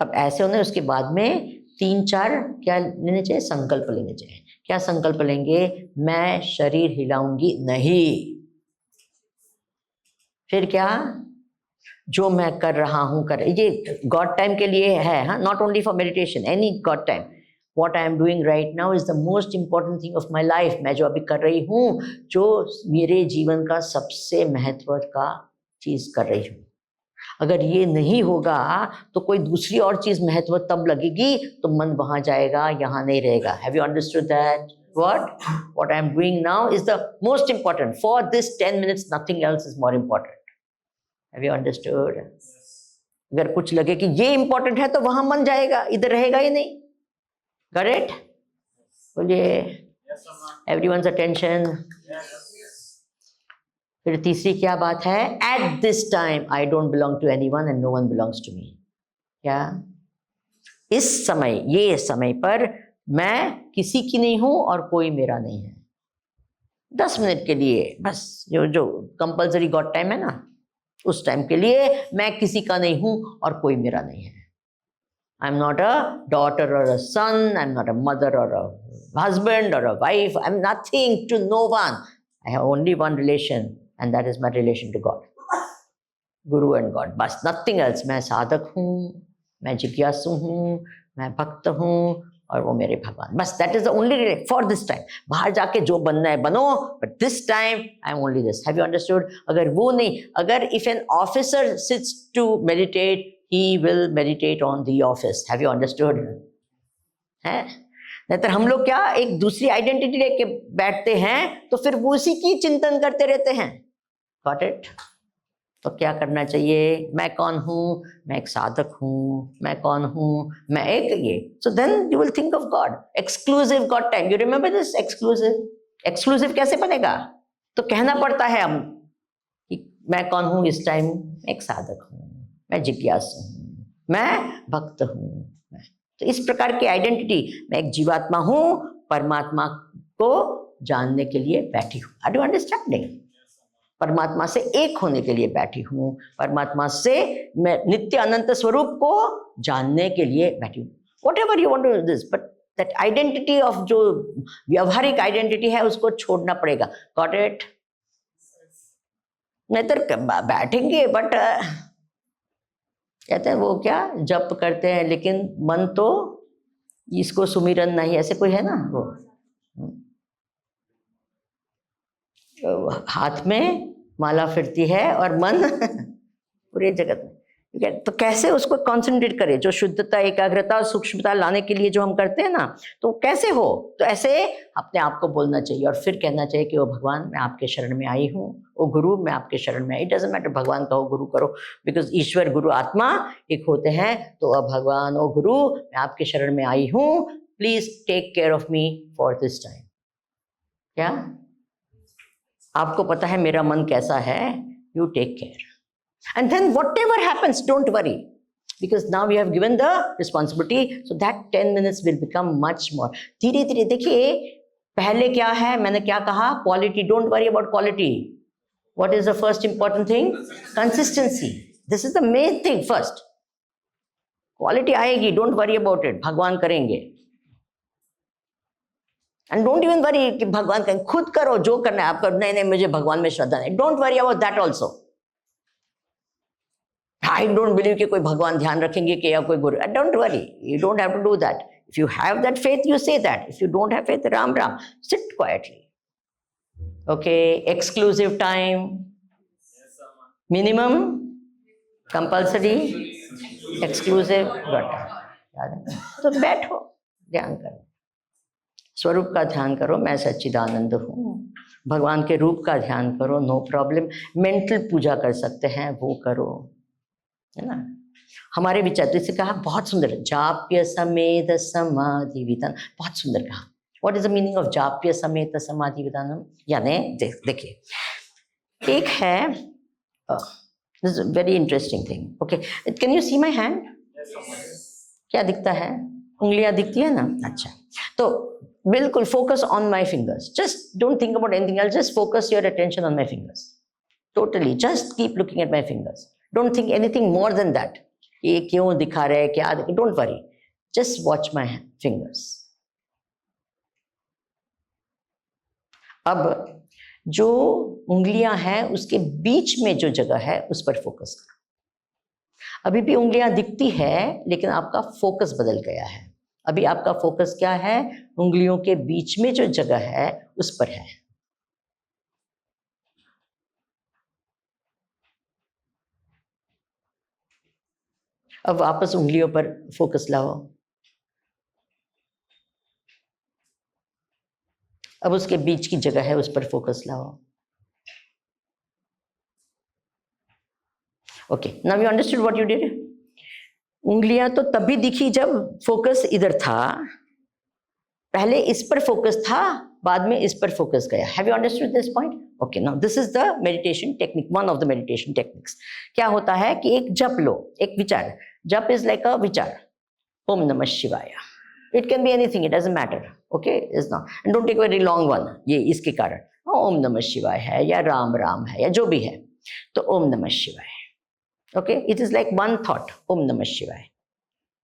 अब ऐसे होने उसके बाद में 3-4 क्या लेने चाहिए? संकल्प लेने चाहिए। क्या संकल्प लेंगे? मैं शरीर हिलाऊंगी नहीं। फिर क्या? जो मैं कर रहा हूं कर, ये गॉड टाइम के लिए है, हाँ, not only for meditation, any God time. What I am doing right now is the most important thing of my life. मैं जो अभी कर रही हूँ, जो मेरे जीवन का सबसे महत्व का चीज कर रही हूँ। अगर ये नहीं होगा तो कोई दूसरी और चीज महत्व तब लगेगी, तो मन वहां जाएगा, यहाँ नहीं रहेगा। Have you understood that? What I am doing now is the most important. For this 10 minutes, nothing else is more important. Have you understood? अगर कुछ लगे कि ये important है तो वहां मन जाएगा, इधर रहेगा ही नहीं। Got it? बोलिए, everyone's attention. फिर तीसरी क्या बात है? At this time, I don't belong to anyone and no one belongs to me. क्या? इस समय, ये समय पर मैं किसी की नहीं हूं और कोई मेरा नहीं है। 10 मिनट के लिए बस, जो कंपल्सरी गॉड टाइम है ना, उस टाइम के लिए मैं किसी का नहीं हूं और कोई मेरा नहीं है। I am not a daughter और a son, I am not a mother और a husband or a wife. I'm nothing to no one. I have only one relation, and that is my relation to God. Guru and God, बस, nothing else. मैं साधक हूँ, मैं जिज्ञासु हूँ, मैं भक्त हूँ, और वो मेरे भगवान, बस। That is the only for this time. बाहर जाके जो बनना है बनो, but this time I am only this. Have you understood? अगर वो नहीं, अगर if an officer sits to meditate, he will meditate on the office. Have you understood? है, नहीं तो हम लोग क्या एक दूसरी आइडेंटिटी लेके बैठते हैं, तो फिर वो उसी की चिंतन करते रहते हैं। Got it? तो क्या करना चाहिए? मैं कौन हूँ? मैं एक साधक हूँ। मैं कौन हूँ? मैं एक ये। So then you will think of God. Exclusive God time, you remember this? Exclusive, exclusive कैसे बनेगा? तो कहना पड़ता है हम कि मैं कौन हूँ इस टाइम? एक साधक हूँ, मैं जिज्ञासु हूँ, मैं भक्त हूँ। तो इस प्रकार की आइडेंटिटी, मैं एक जीवात्मा हूँ, परमात्मा को जानने के लिए बैठी हूँ। Are you understanding? परमात्मा से एक होने के लिए बैठी हूँ, परमात्मा से मैं नित्य अनंत स्वरूप को जानने के लिए बैठी हूँ। Whatever you want to do this, but that identity of जो व्यवहारिक आइडेंटिटी है उसको छोड़ना पड़ेगा। Got it? नहीं तो बैठेंगे, बट कहते हैं वो क्या जप करते हैं, लेकिन मन तो इसको सुमिरन नहीं, ऐसे कोई है ना, वो हाथ में माला फिरती है और मन पूरे जगत में। ठीक है, तो कैसे उसको कंसंट्रेट करें? जो शुद्धता, एकाग्रता और सूक्ष्मता लाने के लिए जो हम करते हैं ना, तो कैसे हो? तो ऐसे अपने आप को बोलना चाहिए और फिर कहना चाहिए कि ओ भगवान, मैं आपके शरण में आई हूँ। ओ गुरु, मैं आपके शरण में आई। इट डजंट मैटर भगवान कहो, गुरु करो, बिकॉज ईश्वर गुरु आत्मा एक होते हैं। तो अब भगवान, ओ गुरु, मैं आपके शरण में आई हूँ, please take care of me for this time. क्या आपको पता है मेरा मन कैसा है? You take care, and then whatever happens, don't worry, because now we have given the responsibility, so that 10 minutes will become much more. धीरे धीरे देखिए, पहले क्या है, मैंने क्या कहा? quality. Don't worry about quality. What is the first important thing? Consistency. This is the main thing first. quality आएगी, don't worry about it, भगवान करेंगे। and don't even worry कि भगवान करेंगे, खुद करो जो करना है आपका। नहीं नहीं, मुझे भगवान में श्रद्धा नहीं, don't worry about that also. I don't believe कि कोई भगवान ध्यान रखेंगे कि या कोई गुरु। Don't worry, you don't have to do that. If you have that faith, you say that. If you don't have faith, Ram Ram, sit quietly. Okay, exclusive time, minimum, compulsory, exclusive, got तो बैठो, ध्यान करो, स्वरूप का ध्यान करो, मैं सच्चिदानंद हूँ। भगवान के रूप का ध्यान करो, नो प्रॉब्लम। मेंटल पूजा कर सकते हैं, वो करो, है ना। हमारे विचार तो इसे कहा बहुत सुंदर, जाप्य समेत समाधि विधान, बहुत सुंदर कहा। What is the meaning of जाप्य समेत समाधि विधानम? यानी देखिए, एक है, this is very interesting thing. Okay, can you see my hand? क्या दिखता है? उंगलियां दिखती है ना? अच्छा, तो बिल्कुल focus on my fingers, just don't think about anything else, just focus your attention on my fingers, totally just keep looking at my fingers. Don't think anything more than that. ये क्यों दिखा रहे हैं, क्या? Don't worry. Just watch my fingers. अब जो उंगलियां हैं उसके बीच में जो जगह है उस पर फोकस करो। अभी भी उंगलियां दिखती है, लेकिन आपका फोकस बदल गया है। अभी आपका फोकस क्या है? उंगलियों के बीच में जो जगह है उस पर है। अब वापस उंगलियों पर फोकस लाओ। अब उसके बीच की जगह है, उस पर फोकस लाओ। Okay, now you understood what you did? उंगलियां तो तभी दिखी जब फोकस इधर था, पहले इस पर फोकस था, बाद में इस पर फोकस गया। Have you understood this point? Okay, now this is the meditation technique, one of the meditation techniques. क्या होता है कि एक जप लो, एक विचार। जप इज लाइक अ विचार, ओम नमः शिवाय। It can be anything, it doesn't matter. Okay, is not, and don't take very long one, ये इसके कारण। ओम नमः शिवाय है या राम राम है या जो भी है, तो ओम नमः शिवाय. Okay, it is like one thought, Om Namah Shivaya.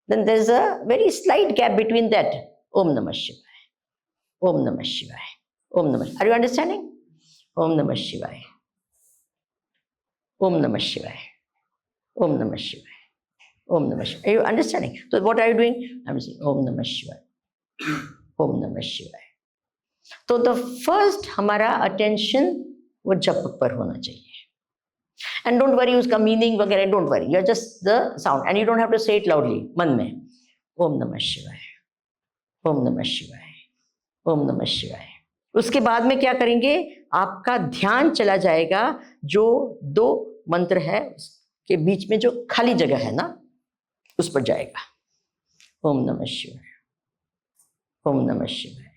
Then there is a very slight gap between that. Om Namah Shivaya. Om Namah Shivaya. Om Namah. Are you understanding? Om Namah Shivaya. Om Namah Shivaya. Om Namah Shivaya. Om Namah Shivaya. Are you understanding? So what are you doing? I'm saying Om Namah Shivaya. Om Namah Shivaya. तो the first हमारा attention वो जप पर होना चाहिए. And don't worry उसका meaning वगैरह, don't worry, you're just the sound and you don't have to say it loudly. मन में ओम नमः शिवाय, ओम नमः शिवाय, ओम नमः शिवाय. उसके बाद में क्या करेंगे, आपका ध्यान चला जाएगा जो दो मंत्र है के बीच में जो खाली जगह है ना, उस पर जाएगा. ओम नमः शिवाय, ओम नमः शिवाय,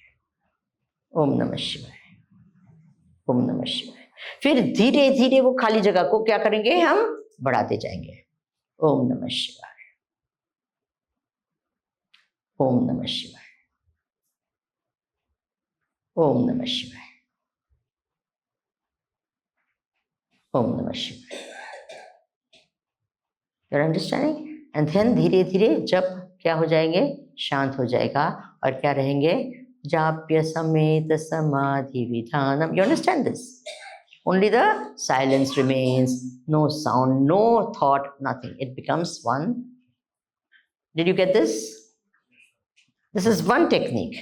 ओम नमः शिवाय, ओम नमः शिवाय. फिर धीरे धीरे वो खाली जगह को क्या करेंगे, हम बढ़ाते जाएंगे. ओम नमः शिवाय, ओम नमः शिवाय, ओम नमः शिवाय, ओम नमः शिवाय. You are understanding? And then धीरे धीरे जब क्या हो जाएंगे, शांत हो जाएगा और क्या रहेंगे, जाप्य समेत समाधि विधानम. You understand this? Only the silence remains, no sound, no thought, nothing. It becomes one. Did you get this? This is one technique.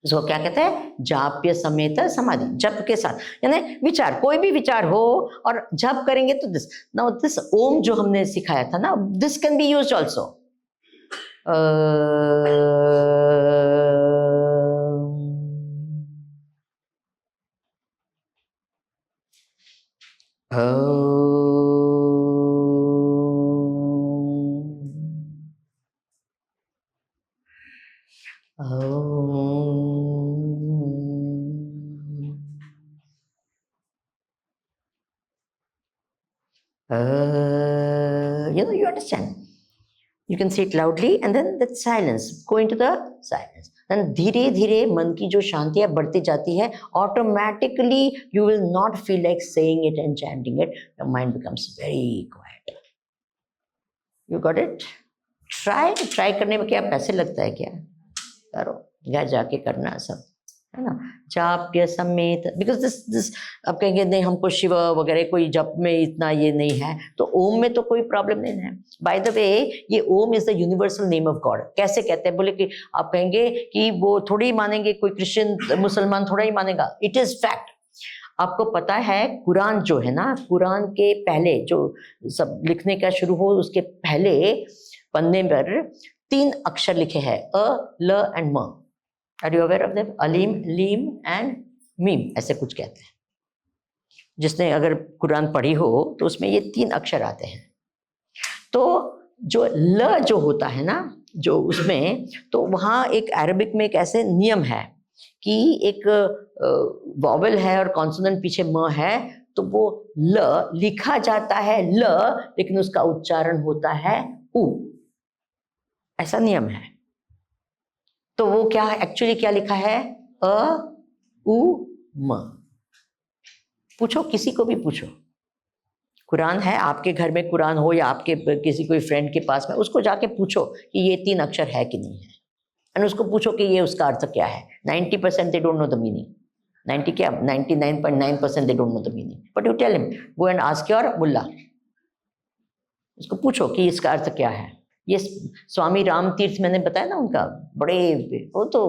इसको क्या कहते हैं, जाप्य समेत समाधि. जप के साथ यानी विचार, कोई भी विचार हो और जप करेंगे तो दिस. नाउ दिस ओम जो हमने सिखाया था ना, this can be used also. You understand? You can say it loudly and then that silence, go into the silence. And धीरे धीरे मन की जो शांति है बढ़ती जाती है. Automatically you will not feel like saying it and chanting it. Your mind becomes very quiet. You got it? Try करने में क्या पैसे लगता है क्या? करो, घर जाके करना सब, है ना. जाप्य समेत, बिकॉज दिस अब कहेंगे नहीं हमको शिव वगैरह कोई जप में इतना ये नहीं है, तो ओम में तो कोई प्रॉब्लम नहीं है. बाय द वे ये Om is the universal name of God. कैसे कहते हैं, बोले कि आप कहेंगे कि वो थोड़ी मानेंगे, कोई क्रिश्चियन मुसलमान थोड़ा ही मानेगा. It is fact. आपको पता है कुरान जो है ना, कुरान के पहले जो सब लिखने का शुरू हो उसके पहले पन्ने पर 3 अक्षर लिखे हैं, अ, ल एंड म. Are you aware of them? Aleem, लीम एंड मीम, ऐसे कुछ कहते हैं. जिसने अगर कुरान पढ़ी हो तो उसमें ये 3 अक्षर आते हैं. तो जो ल जो होता है ना, जो उसमें, तो वहाँ एक अरबिक में एक ऐसे नियम है कि एक वॉवेल है और कॉन्सोनेंट पीछे म है, तो वो ल लिखा जाता है ल, लेकिन उसका उच्चारण होता है उ. ऐसा नियम है. तो वो क्या है, एक्चुअली क्या लिखा है, अ उ म. पूछो, किसी को भी पूछो. कुरान है, आपके घर में कुरान हो या आपके किसी कोई फ्रेंड के पास में, उसको जाके पूछो कि ये 3 अक्षर है कि नहीं है, एंड उसको पूछो कि ये उसका अर्थ क्या है. 90% they don't know the meaning. 90 क्या, 99.9% they don't know the meaning. But you tell him, go and ask your मुल्ला. उसको पूछो कि इसका अर्थ क्या है. ये स्वामी राम तीर्थ मैंने बताया ना, उनका बड़े, वो तो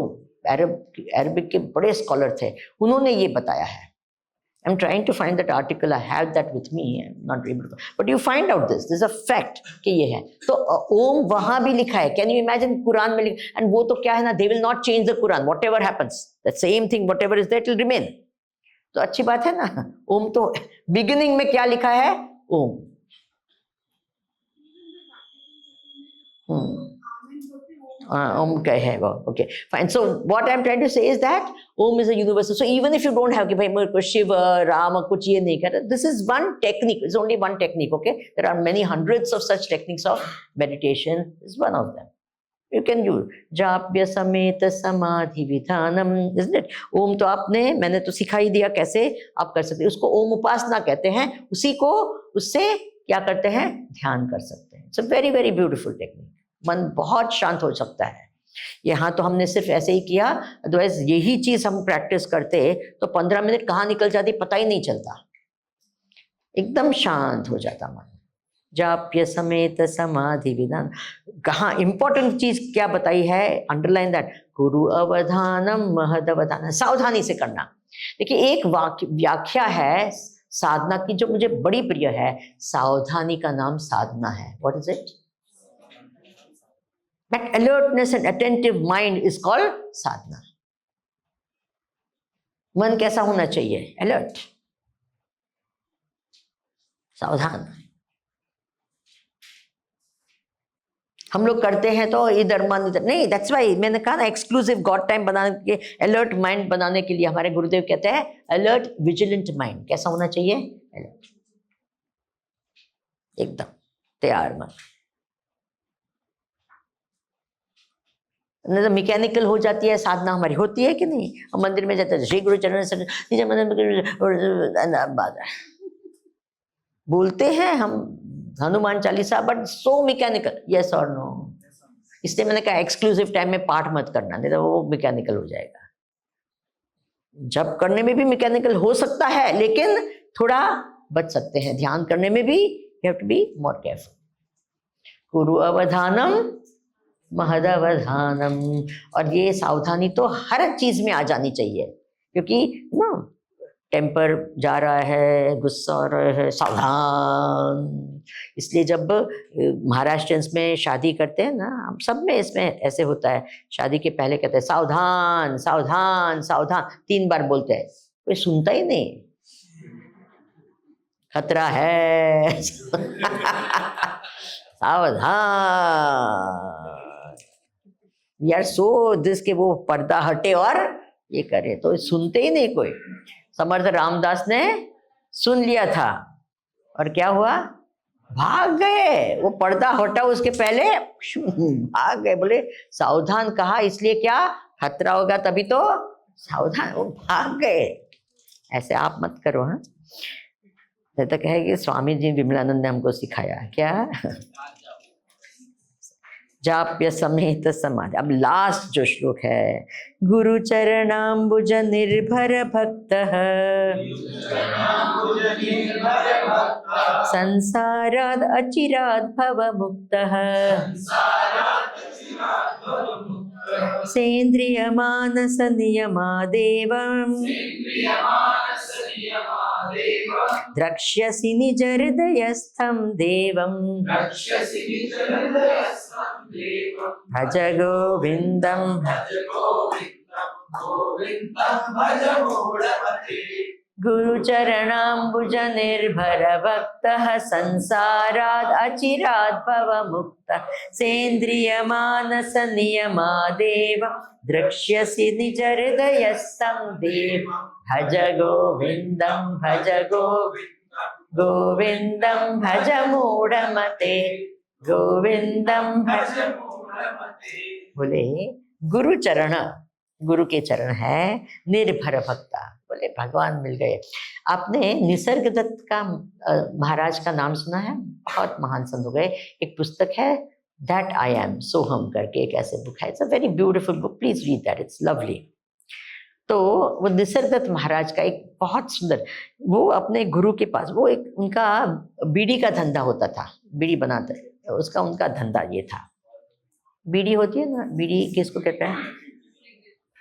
अरबिक के बड़े स्कॉलर थे, उन्होंने ये बताया है. I am trying to find that article, I have that with me, not able to, but you find out this is a fact कि ये है. तो ओम वहां भी लिखा है. कैन यू इमेजिन, कुरान में लिखा, एंड वो तो क्या है ना, they will not change the Quran, what ever happens, that same thing, what ever is that will remain. तो अच्छी बात है ना. ओम तो बिगिनिंग में क्या लिखा है, ओम. Om है वो. Okay, fine. So what I'm trying to say is that Om is a universal. So even if you don't have कि भाई मेरे को शिव राम कुछ ये नहीं कर, this is one technique. It's only one technique. Okay, there are many hundreds of such techniques of meditation. This is one of them. You can do जाप्य समेत समाधि विधानम, isn't it? ओम तो आपने, मैंने तो सिखाई दिया कैसे आप कर सकते हैं उसको। ओम उपासना कहते हैं, उसी को उससे क्या करते हैं, ध्यान कर सकते हैं। It's a very very beautiful technique, मन बहुत शांत हो सकता है। यहाँ तो हमने सिर्फ ऐसे ही किया, अदरवाइज यही चीज हम प्रैक्टिस करते तो 15 मिनट कहाँ निकल जाती पता ही नहीं चलता, एकदम शांत हो जाता मन। जाप्य समेत समाधि विधान, कहाँ इंपॉर्टेंट चीज क्या बताई है, अंडरलाइन दैट, गुरु अवधानम महद अवधान, सावधानी से करना। देखिए एक व्याख्या है साधना की जो मुझे बड़ी प्रिय है, सावधानी का नाम साधना है। What is it? That alertness and attentive mind is called sadhana. मन कैसा होना चाहिए? अलर्ट, सावधान। हम लोग करते हैं तो इधर मन इधर नहीं, दैट्स वाई मैंने कहा ना एक्सक्लूसिव गॉड टाइम बनाने के, अलर्ट माइंड बनाने के लिए हमारे गुरुदेव कहते हैं अलर्ट विजिलेंट माइंड। कैसा होना चाहिए? अलर्ट, एकदम तैयार मन। नहीं तो मैकेनिकल हो जाती है साधना हमारी, होती है कि नहीं? हम मंदिर में जाते हैं श्री गुरु चरण से बोलते हैं हम Hanuman Chalisa, but so mechanical, yes और नो। इसलिए मैंने कहा एक्सक्लूसिव टाइम में पाठ मत करना, नहीं तो वो मैकेनिकल हो जाएगा। जब करने में भी मैकेनिकल हो सकता है, लेकिन थोड़ा बच सकते हैं। ध्यान करने में भी you have to be more careful. गुरु अवधानम महद अवधानम, और ये सावधानी तो हर चीज में आ जानी चाहिए, क्योंकि ना टेम्पर जा रहा है, गुस्सा आ रहा है, सावधान। इसलिए जब महाराष्ट्रियंस में शादी करते हैं ना, हम सब में इसमें ऐसे होता है, शादी के पहले कहते हैं सावधान सावधान सावधान, 3 बार बोलते हैं, कोई सुनता ही नहीं, खतरा है सावधान। वी आर सो दिस के वो पर्दा हटे और ये करे, तो सुनते ही नहीं कोई। समर्थ रामदास ने सुन लिया था और क्या हुआ, भाग गए। वो पर्दा हटा उसके पहले भाग गए, बोले सावधान कहा इसलिए क्या खतरा होगा, तभी तो सावधान, वो भाग गए। ऐसे आप मत करो। हाँ, तो कहे कि स्वामी जी विमलानंद ने हमको सिखाया क्या, जाप्य समेत समाधि। अब लास्ट जो श्लोक है, गुरु चरणाम्बुज निर्भर भक्त संसाराद अचिराद भव मुक्त सेन्द्रिय मानस नियमादेवं द्रक्ष्यसि निज हृदयस्थं देवं भज गोविंदम गुरु चरणाम्बुज निर्भर भक्तः संसाराद अचिराद भव मुक्तः सेन्द्रिय मानस नियमादेव द्रक्ष्यसि निज हृदयस्थं देव भज गोविंदम गोविंदम भज मूढ़मते गोविंदम भज। बोले गुरु चरण, गुरु के चरण है निर्भर भक्ता, बोले भगवान मिल गए। आपने निसर्ग दत्त का महाराज का नाम सुना है? बहुत महान संत हो गए। एक पुस्तक है दैट आई एम सोहम करके, एक ऐसे बुक है, it's a very beautiful book, please read that, it's lovely. तो वो निसर्ग दत्त महाराज का एक बहुत सुंदर, वो अपने गुरु के पास, वो एक उनका बीड़ी का धंधा होता था, बीड़ी बनाते, उसका उनका धंधा ये था। बीड़ी होती है ना, बीड़ी किसको कहते हैं,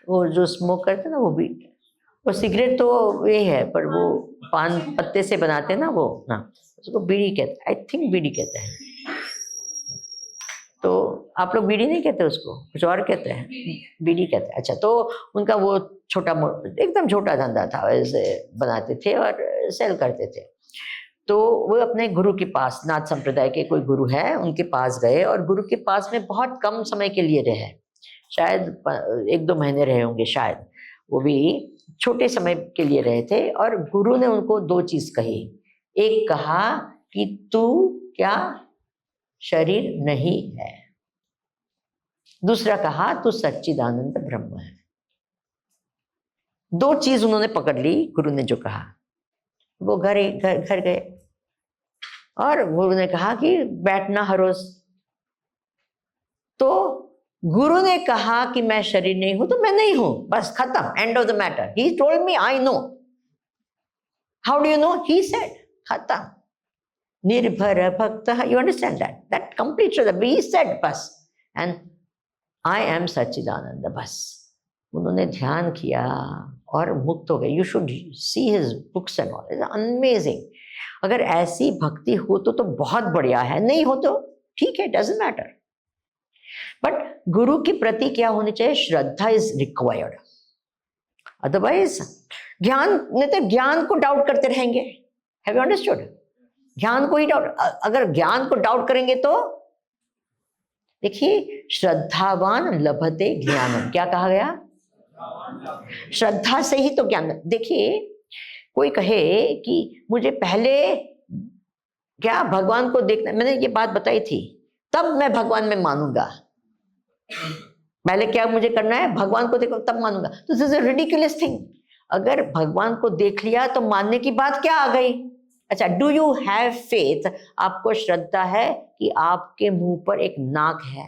वो जो स्मोक करते हैं ना, वो बीड़ी, वो सिगरेट तो ये है, पर वो पान पत्ते से बनाते हैं ना वो, ना उसको बीड़ी कहते हैं, आई थिंक बीड़ी कहते हैं। तो आप लोग बीड़ी नहीं कहते उसको, कुछ और कहते हैं, बीड़ी कहते हैं। अच्छा, तो उनका वो छोटा एकदम छोटा धंधा था, वैसे बनाते थे और सेल करते थे। तो वो अपने गुरु के पास, नाथ संप्रदाय के कोई गुरु है, उनके पास गए और गुरु के पास में बहुत कम समय के लिए रहे, शायद 1-2 महीने रहे होंगे शायद, वो भी छोटे समय के लिए रहे थे। और गुरु ने उनको 2 चीज कही। एक कहा कि तू क्या शरीर नहीं है, दूसरा कहा तू सच्चिदानंद ब्रह्म है। दो चीज उन्होंने पकड़ ली, गुरु ने जो कहा। वो घर गए और गुरु ने कहा कि बैठना हर रोज। तो गुरु ने कहा कि मैं शरीर नहीं हूं तो मैं नहीं हूं, बस खत्म, end of the matter. He told me I know. How do you know? He said, खत्म। निर्भर भक्त, you understand that complete he said बस, एंड आई एम सच्चिदानंद, बस। उन्होंने ध्यान किया और मुक्त हो गए। You should see his books and all, it's amazing. अगर ऐसी भक्ति हो तो बहुत बढ़िया है, नहीं हो तो ठीक है, डजंट मैटर। बट गुरु के प्रति क्या होनी चाहिए? श्रद्धा इज रिक्वायर्ड। अदरवाइज ज्ञान, नहीं तो ज्ञान को डाउट करते रहेंगे। Have you understood? ज्ञान को ही डाउट, अगर ज्ञान को डाउट करेंगे तो देखिए, श्रद्धावान लभते ज्ञानम, क्या कहा गया? श्रद्धा से ही तो ज्ञान। देखिए, कोई कहे कि मुझे पहले क्या भगवान को देखना, मैंने ये बात बताई थी, तब मैं भगवान में मानूंगा। पहले क्या मुझे करना है? भगवान को देखो तब मानूंगा। तो this is a ridiculous thing. अगर भगवान को देख लिया तो मानने की बात क्या आ गई? अच्छा, डू यू हैव फेथ? आपको श्रद्धा है कि आपके मुंह पर एक नाक है?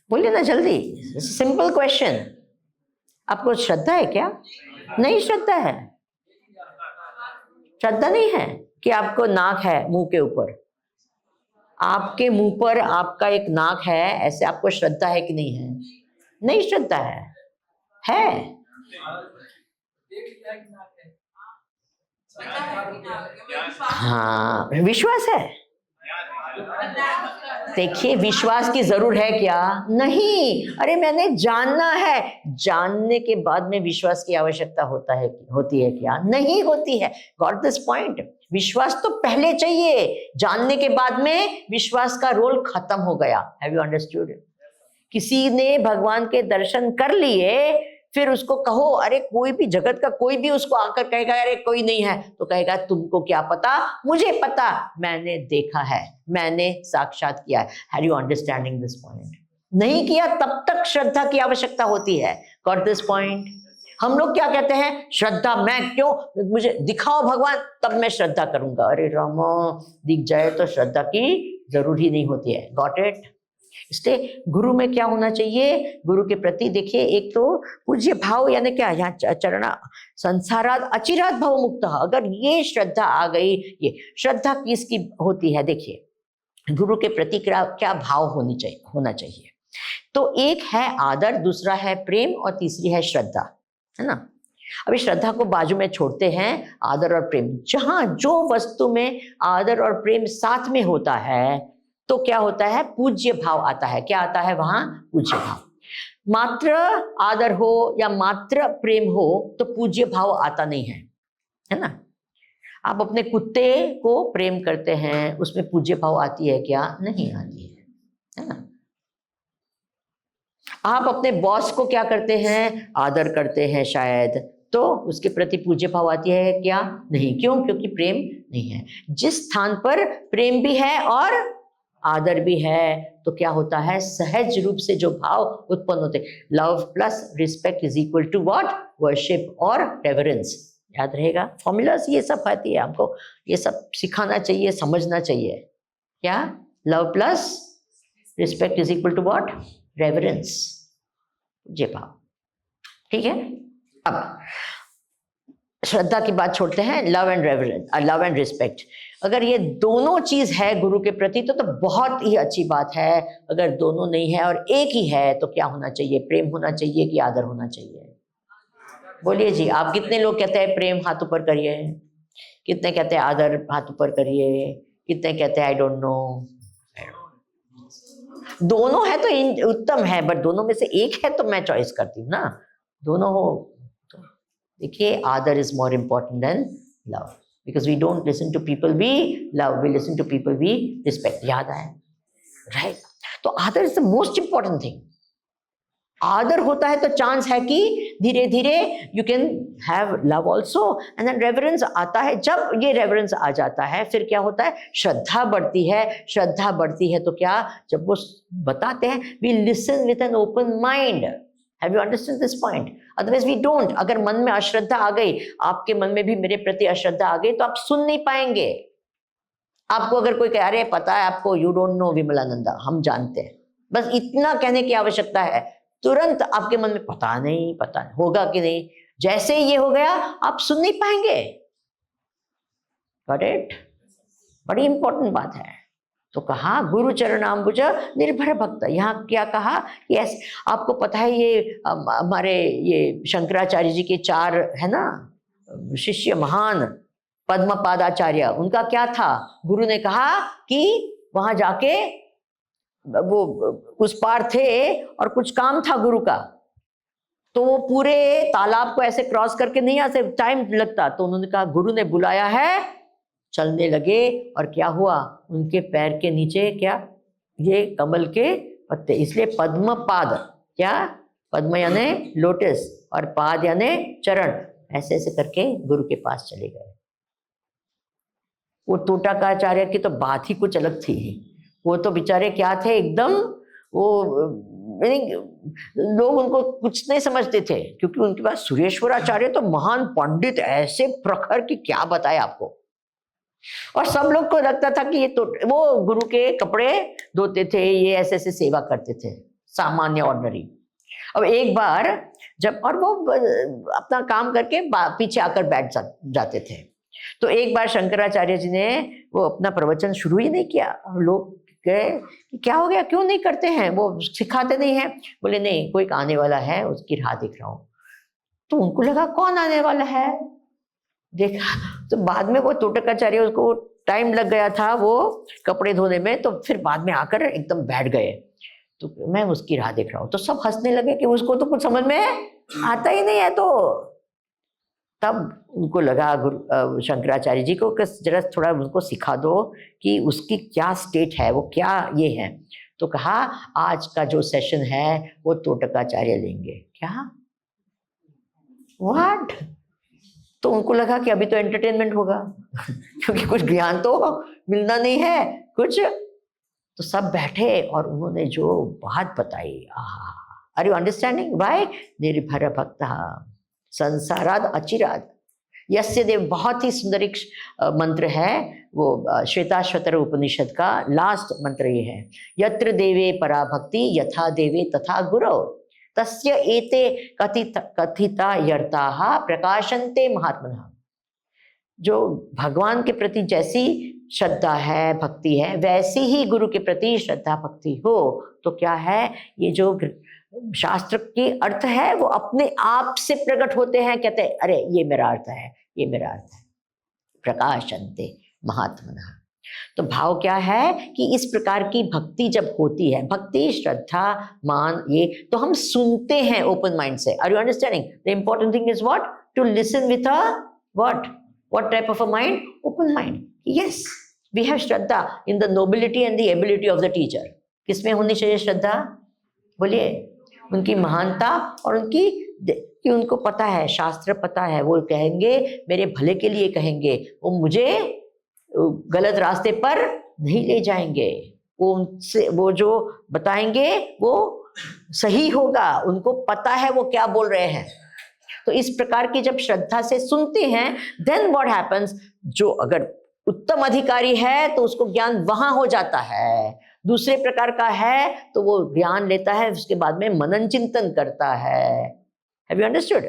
बोलिए ना जल्दी, सिंपल क्वेश्चन। आपको श्रद्धा है क्या? नहीं श्रद्धा है। श्रद्धा नहीं है कि आपको नाक है मुंह के ऊपर। आपके मुंह पर आपका एक नाक है, ऐसे आपको श्रद्धा है कि नहीं है? नहीं श्रद्धा है। हाँ, विश्वास है। देखिए, विश्वास की जरूर है क्या? नहीं। अरे मैंने जानना है, जानने के बाद में विश्वास की आवश्यकता होती है क्या? नहीं होती है। Got this point? विश्वास तो पहले चाहिए, जानने के बाद में विश्वास का रोल खत्म हो गया। Have you understood? किसी ने भगवान के दर्शन कर लिए, फिर उसको कहो, अरे कोई भी जगत का कोई भी उसको आकर कहेगा अरे कोई नहीं है, तो कहेगा तुमको क्या पता? मुझे पता, मैंने देखा है, मैंने साक्षात किया है। Have you understanding this point? नहीं किया तब तक श्रद्धा की आवश्यकता होती है। Got this point? हम लोग क्या कहते हैं? श्रद्धा मैं क्यों, मुझे दिखाओ भगवान तब मैं श्रद्धा करूंगा। अरे रामा, दिख जाए तो श्रद्धा की जरूर ही नहीं होती है। Got it? इसलिए गुरु में क्या होना चाहिए? गुरु के प्रति देखिए, एक तो पूज्य भाव, यानी क्या, यहाँ चरणा संसाराद अचिरात भाव मुक्त। अगर ये श्रद्धा आ गई, ये श्रद्धा किसकी होती है? देखिए, गुरु के प्रति क्या भाव होना चाहिए। तो एक है आदर, दूसरा है प्रेम और तीसरी है श्रद्धा, है ना। अभी श्रद्धा को बाजू में छोड़ते हैं, आदर और प्रेम। जहां जो वस्तु में आदर और प्रेम साथ में होता है तो क्या होता है? पूज्य भाव आता है। क्या आता है वहां? पूज्य भाव। मात्र आदर हो या मात्र प्रेम हो तो पूज्य भाव आता नहीं है ना। आप अपने कुत्ते को प्रेम करते हैं, उसमें पूज्य भाव आती है क्या? नहीं आती है ना। आप अपने बॉस को क्या करते हैं? आदर करते हैं शायद, तो उसके प्रति पूज्य भाव आती है क्या? नहीं। क्यों? क्योंकि प्रेम नहीं है। जिस स्थान पर प्रेम भी है और आदर भी है तो क्या होता है? सहज रूप से जो भाव उत्पन्न होते हैं, love plus respect is equal to what? Worship और रेवरेंस। याद रहेगा फॉर्मूलास, ये सब आती है हमको, ये सब सिखाना चाहिए, समझना चाहिए। क्या? Love plus respect is equal to what? Reverence, पूज्य भाव। ठीक है। अब श्रद्धा की बात छोड़ते हैं, love and reverence, love and respect. अगर ये दोनों चीज है गुरु के प्रति तो बहुत ही अच्छी बात है। अगर दोनों नहीं है और एक ही है तो क्या होना चाहिए? प्रेम होना चाहिए कि आदर होना चाहिए? बोलिए जी, आप कितने लोग कहते हैं प्रेम? हाथ ऊपर करिए। कितने कहते हैं आदर? हाथ ऊपर करिए। कितने कहते हैं आई डोंट नो? दोनों है तो उत्तम है, बट दोनों में से एक है तो मैं चॉइस करती हूँ ना, दोनों हो। देखिए, आदर is more important then love, because we don't listen to people we love, we listen to people we respect. याद आए? राइट? तो आदर is the most important thing. आदर होता है तो चांस है कि धीरे धीरे you can have love also, and then reverence आता है। जब ये रेवरेंस आ जाता है फिर क्या होता है, श्रद्धा बढ़ती है। श्रद्धा बढ़ती है तो क्या, जब वो बताते हैं we listen with an open mind. Have you understood this point? Otherwise we don't. अगर मन में अश्रद्धा आ गई, आपके मन में भी मेरे प्रति अश्रद्धा आ गई, तो आप सुन नहीं पाएंगे। आपको अगर कोई कह रहे पता है आपको, यू डोंट नो विमलानंदा, हम जानते हैं, बस इतना कहने की आवश्यकता है, तुरंत आपके मन में पता नहीं होगा कि नहीं। जैसे ही ये हो गया आप सुन नहीं पाएंगे। Got it? बड़ी इंपॉर्टेंट बात है। तो कहा गुरु चरणाम्बुज निर्भर भक्त। यहाँ क्या कहा कि ऐसे, आपको पता है ये हमारे ये शंकराचार्य जी के 4 है ना शिष्य, महान पद्मपादाचार्य, उनका क्या था, गुरु ने कहा कि वहां जाके वो उस पार थे और कुछ काम था गुरु का, तो वो पूरे तालाब को ऐसे क्रॉस करके नहीं आते, टाइम लगता। तो उन्होंने कहा गुरु ने बुलाया है, चलने लगे। और क्या हुआ, उनके पैर के नीचे क्या, ये कमल के पत्ते, इसलिए पद्म पाद, क्या, पद्म यानी लोटस और पाद यानी चरण, ऐसे ऐसे करके गुरु के पास चले गए। वो टोटाकाचार्य की तो बात ही कुछ अलग थी। वो तो बेचारे क्या थे एकदम, वो लोग उनको कुछ नहीं समझते थे, क्योंकि उनके पास सुरेश्वराचार्य तो महान पंडित, ऐसे प्रखर की क्या बताए आपको। और सब लोग को लगता था कि ये तो वो गुरु के कपड़े धोते थे, ये ऐसे ऐसे सेवा करते थे, सामान्य ऑर्डिनरी। अब एक बार जब, और वो अपना काम करके पीछे आकर बैठ जाते थे, तो एक बार शंकराचार्य जी ने वो अपना प्रवचन शुरू ही नहीं किया। लोग गए कि क्या हो गया, क्यों नहीं करते हैं, वो सिखाते नहीं हैं। बोले नहीं, कोई आने वाला है, उसकी राह देख रहा हूँ। तो उनको लगा कौन आने वाला है, देखा तो बाद में वो टोटकाचार्य, उसको टाइम लग गया था वो कपड़े धोने में, तो फिर बाद में आकर एकदम बैठ गए। तो मैं उसकी राह देख रहा हूँ, तो सब हंसने लगे कि उसको तो कुछ समझ में आता ही नहीं है। तो तब उनको लगा गुरु शंकराचार्य जी को कि जरा थोड़ा उनको सिखा दो कि उसकी क्या स्टेट है, वो क्या ये है। तो कहा आज का जो सेशन है वो टोटकाचार्य लेंगे। क्या, व्हाट? तो उनको लगा कि अभी तो एंटरटेनमेंट होगा क्योंकि कुछ ज्ञान तो मिलना नहीं है कुछ। तो सब बैठे और उन्होंने जो बात बताई, आर यू अंडरस्टैंडिंग? वाई निर्भर भक्त संसाराद अचिराद यस्य देव, बहुत ही सुंदर एक मंत्र है वो, श्वेताश्वतर उपनिषद का लास्ट मंत्र ये है, यत्र देवे परा भक्ति यथा देवे तथा गुरौ तस्य एते कथिता यर्ताः प्रकाशन्ते महात्मनः। जो भगवान के प्रति जैसी श्रद्धा है, भक्ति है, वैसी ही गुरु के प्रति श्रद्धा भक्ति हो तो क्या है, ये जो शास्त्र के अर्थ है वो अपने आप से प्रकट होते हैं। कहते हैं अरे ये मेरा अर्थ है, ये मेरा अर्थ है, प्रकाशन्ते महात्मनः। तो भाव क्या है कि इस प्रकार की भक्ति जब होती है, भक्ति श्रद्धा मान, ये तो हम सुनते हैं ओपन माइंड से। Are you understanding? The important thing is what, to listen with a what type of a mind? Open mind. Yes, we have Shraddha in the nobility and the ability of the teacher. किसमें होनी चाहिए श्रद्धा? बोलिए, उनकी महानता और उनकी कि उनको पता है, शास्त्र पता है, वो कहेंगे मेरे भले के लिए कहेंगे, वो मुझे गलत रास्ते पर नहीं ले जाएंगे, वो उनसे वो जो बताएंगे वो सही होगा, उनको पता है वो क्या बोल रहे हैं। तो इस प्रकार की जब श्रद्धा से सुनते हैं, देन व्हाट हैपेंस, जो अगर उत्तम अधिकारी है तो उसको ज्ञान वहां हो जाता है, दूसरे प्रकार का है तो वो ज्ञान लेता है, उसके बाद में मनन चिंतन करता है। Have you understood?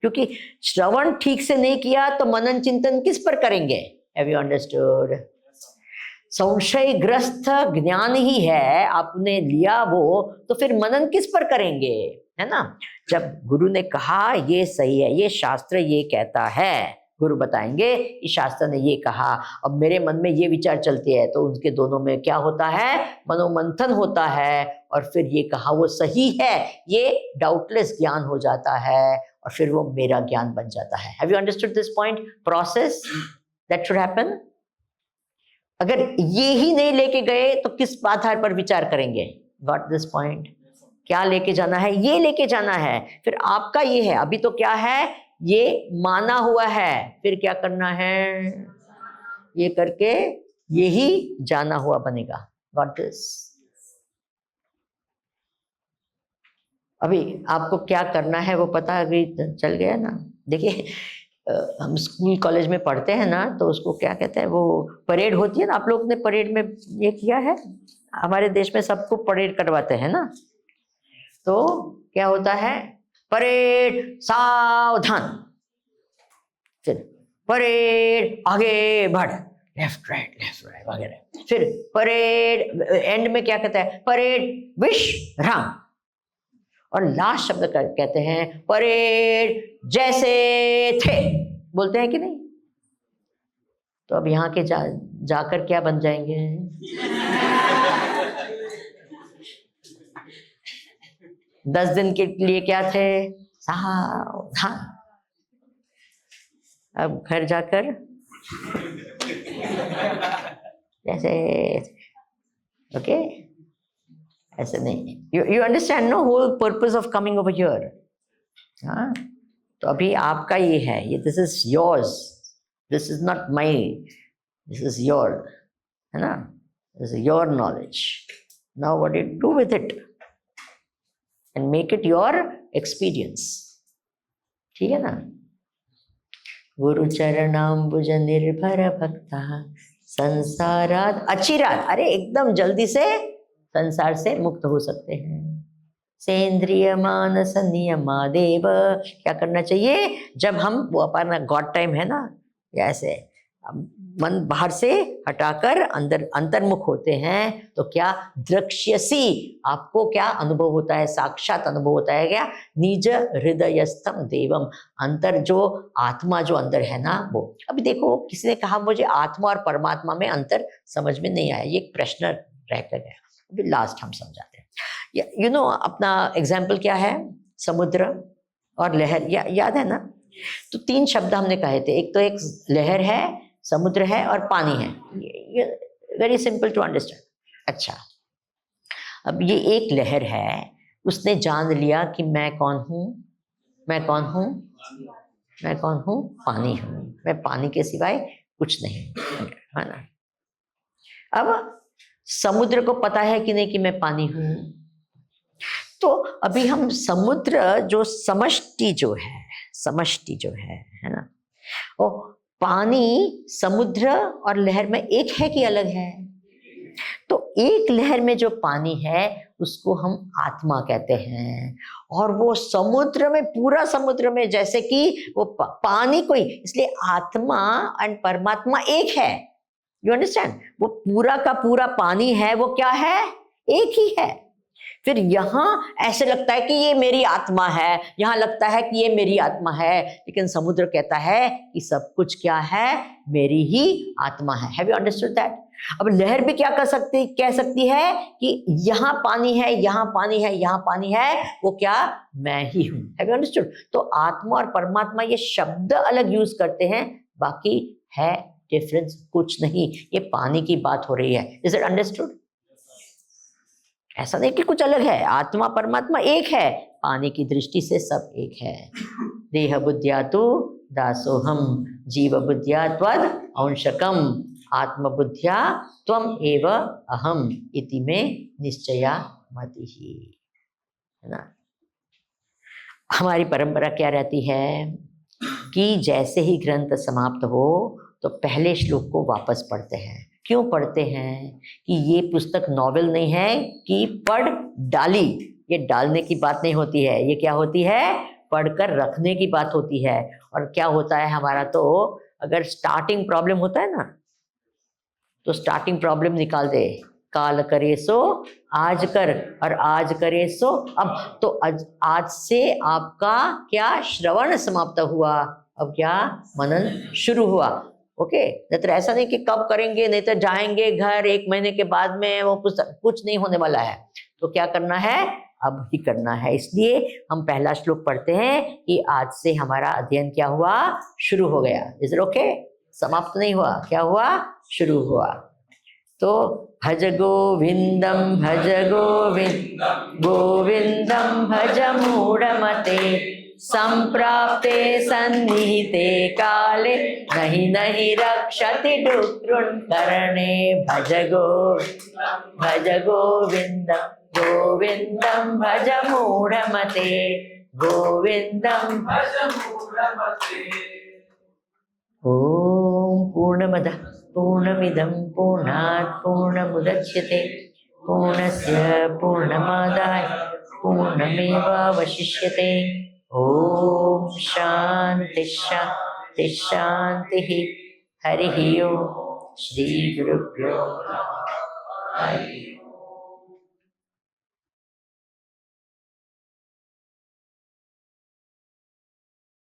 क्योंकि श्रवण ठीक से नहीं किया तो मनन चिंतन किस पर करेंगे? Have you understood? संशयग्रस्त ज्ञान ही है, आपने लिया वो, तो फिर मनन किस पर करेंगे, है ना? जब गुरु ने कहा ये सही है, ये शास्त्र ये कहता है, गुरु बताएंगे इस शास्त्र ने ये कहा, अब मेरे मन में ये विचार चलते हैं, तो उनके दोनों में क्या होता है, मनोमंथन होता है, और फिर ये कहा वो सही है, ये डाउटलेस ज्ञान हो जाता है, और फिर वो मेरा ज्ञान बन जाता है। Have you understood this point, process that should happen? अगर ये ही नहीं लेके गए तो किस आधार पर विचार करेंगे? Got this point? क्या लेके जाना है? ये लेके जाना है। फिर आपका ये है, अभी तो क्या है? ये माना हुआ है। फिर क्या करना है? ये करके यही जाना हुआ बनेगा। Got this? अभी आपको क्या करना है वो पता अभी चल गया ना? देखिए, हम स्कूल कॉलेज में पढ़ते हैं ना, तो उसको क्या कहते हैं, वो परेड होती है ना। आप लोग ने परेड में ये किया है? हमारे देश में सबको परेड करवाते हैं ना। तो क्या होता है? परेड सावधान, फिर परेड आगे बढ़, लेफ्ट राइट वगैरह। फिर परेड एंड में क्या कहता है? परेड विश्राम। और लास्ट शब्द कहते हैं परेड जैसे थे। बोलते हैं कि नहीं? तो अब यहाँ के जाकर क्या बन जाएंगे? दस दिन के लिए क्या थे? सावधान। अब घर जाकर जैसे, ओके, ऐसे नहीं। You understand no whole purpose of coming over here? हाँ, तो अभी आपका ये है, ये this is yours, this is not my, this is your, है ना? This is your knowledge. Now what you do with it and make it your experience. ठीक है ना? गुरु चरणाम्बुज निर्भर भक्ता संसाराद अचिरात, अरे एकदम जल्दी से संसार से मुक्त हो सकते हैं। सेंद्रिय मानस नियमादेव, क्या करना चाहिए? जब हम वो अपना गॉड टाइम है ना, ऐसे मन बाहर से हटाकर अंदर अंतर्मुख होते हैं, तो क्या दृक्ष्यसी, आपको क्या अनुभव होता है? साक्षात अनुभव होता है। क्या? निज हृदयस्थम देवम, अंतर जो आत्मा जो अंदर है ना वो। अभी देखो, किसी ने कहा मुझे आत्मा और परमात्मा में अंतर समझ में नहीं आया, ये एक प्रश्न रहकर गया। अभी लास्ट हम समझाते हैं। यू नो, अपना एग्जाम्पल क्या है? समुद्र और लहर, याद है ना? तो तीन शब्द हमने कहे थे, एक तो एक लहर है, समुद्र है और पानी है। Very simple to understand. अच्छा, अब ये एक लहर है, उसने जान लिया कि मैं कौन हूं? मैं कौन हूं? मैं कौन हूं? पानी हूं। मैं पानी के सिवाय कुछ नहीं, है ना? अब समुद्र को पता है कि नहीं कि मैं पानी हूं? तो अभी हम समुद्र जो समष्टि जो है ना, और पानी, समुद्र और लहर में एक है कि अलग है? तो एक लहर में जो पानी है उसको हम आत्मा कहते हैं, और वो समुद्र में, पूरा समुद्र में जैसे कि वो पानी कोई, इसलिए आत्मा और परमात्मा एक है। You understand? वो पूरा का पूरा पानी है, वो क्या है? एक ही है। फिर यहाँ ऐसे लगता है कि ये मेरी आत्मा है, यहाँ लगता है कि ये मेरी आत्मा है, लेकिन समुद्र कहता है कि सब कुछ क्या है? मेरी ही आत्मा है। Have you understood that? अब लहर भी क्या कह सकती है कि यहाँ पानी है, यहाँ पानी है, यहाँ पानी है, वो क्या? मैं ही हूं। Have you understood? तो आत्मा और परमात्मा ये शब्द अलग यूज करते हैं, बाकी है डिफरेंस कुछ नहीं। ये पानी की बात हो रही है। Is it understood? ऐसा नहीं कि कुछ अलग है, आत्मा परमात्मा एक है, पानी की दृष्टि से सब एक है। देह बुद्ध्या तो दासोहम, जीव बुद्ध्या त्वद अंशकम, आत्म बुद्ध्या त्वम एव अहम इति में निश्चया मति ही, है ना? हमारी परंपरा क्या रहती है कि जैसे ही ग्रंथ समाप्त हो तो पहले श्लोक को वापस पढ़ते हैं। क्यों पढ़ते हैं? कि ये पुस्तक नॉवेल नहीं है कि पढ़ डाली, ये डालने की बात नहीं होती है, ये क्या होती है? पढ़कर रखने की बात होती है। और क्या होता है हमारा, तो अगर स्टार्टिंग प्रॉब्लम होता है ना, तो स्टार्टिंग प्रॉब्लम निकाल दे, काल करे सो आज कर, और आज करे सो अब। तो आज से आपका क्या? श्रवण समाप्त हुआ, अब क्या? मनन शुरू हुआ। ओके, नहीं तो ऐसा नहीं कि कब करेंगे, नहीं तो जाएंगे घर 1 महीने के बाद में, वो कुछ नहीं होने वाला है। तो क्या करना है? अब ही करना है। इसलिए हम पहला श्लोक पढ़ते हैं कि आज से हमारा अध्ययन क्या हुआ? शुरू हो गया। Is it okay? समाप्त नहीं हुआ, क्या हुआ? शुरू हुआ। तो भज गोविंदम भज गोविंद गोविंदम भज मूढ़मते संप्राप्ते सन्निहिते काले नहि नहि रक्षति डुक्रुण्करणे भज गोविंदम गोविंदम भज मूढ़मते गोविंदम भज मूढ़मते। ओम पूर्णमदः पूर्णमिदं पूर्णात् पूर्णमुदच्यते पूर्णस्य पूर्णमादाय पूर्णमेवावशिष्यते। ओम शांति शांति शांति। हरि ओम। श्री गुरुभ्यो नमः। हरि ओम।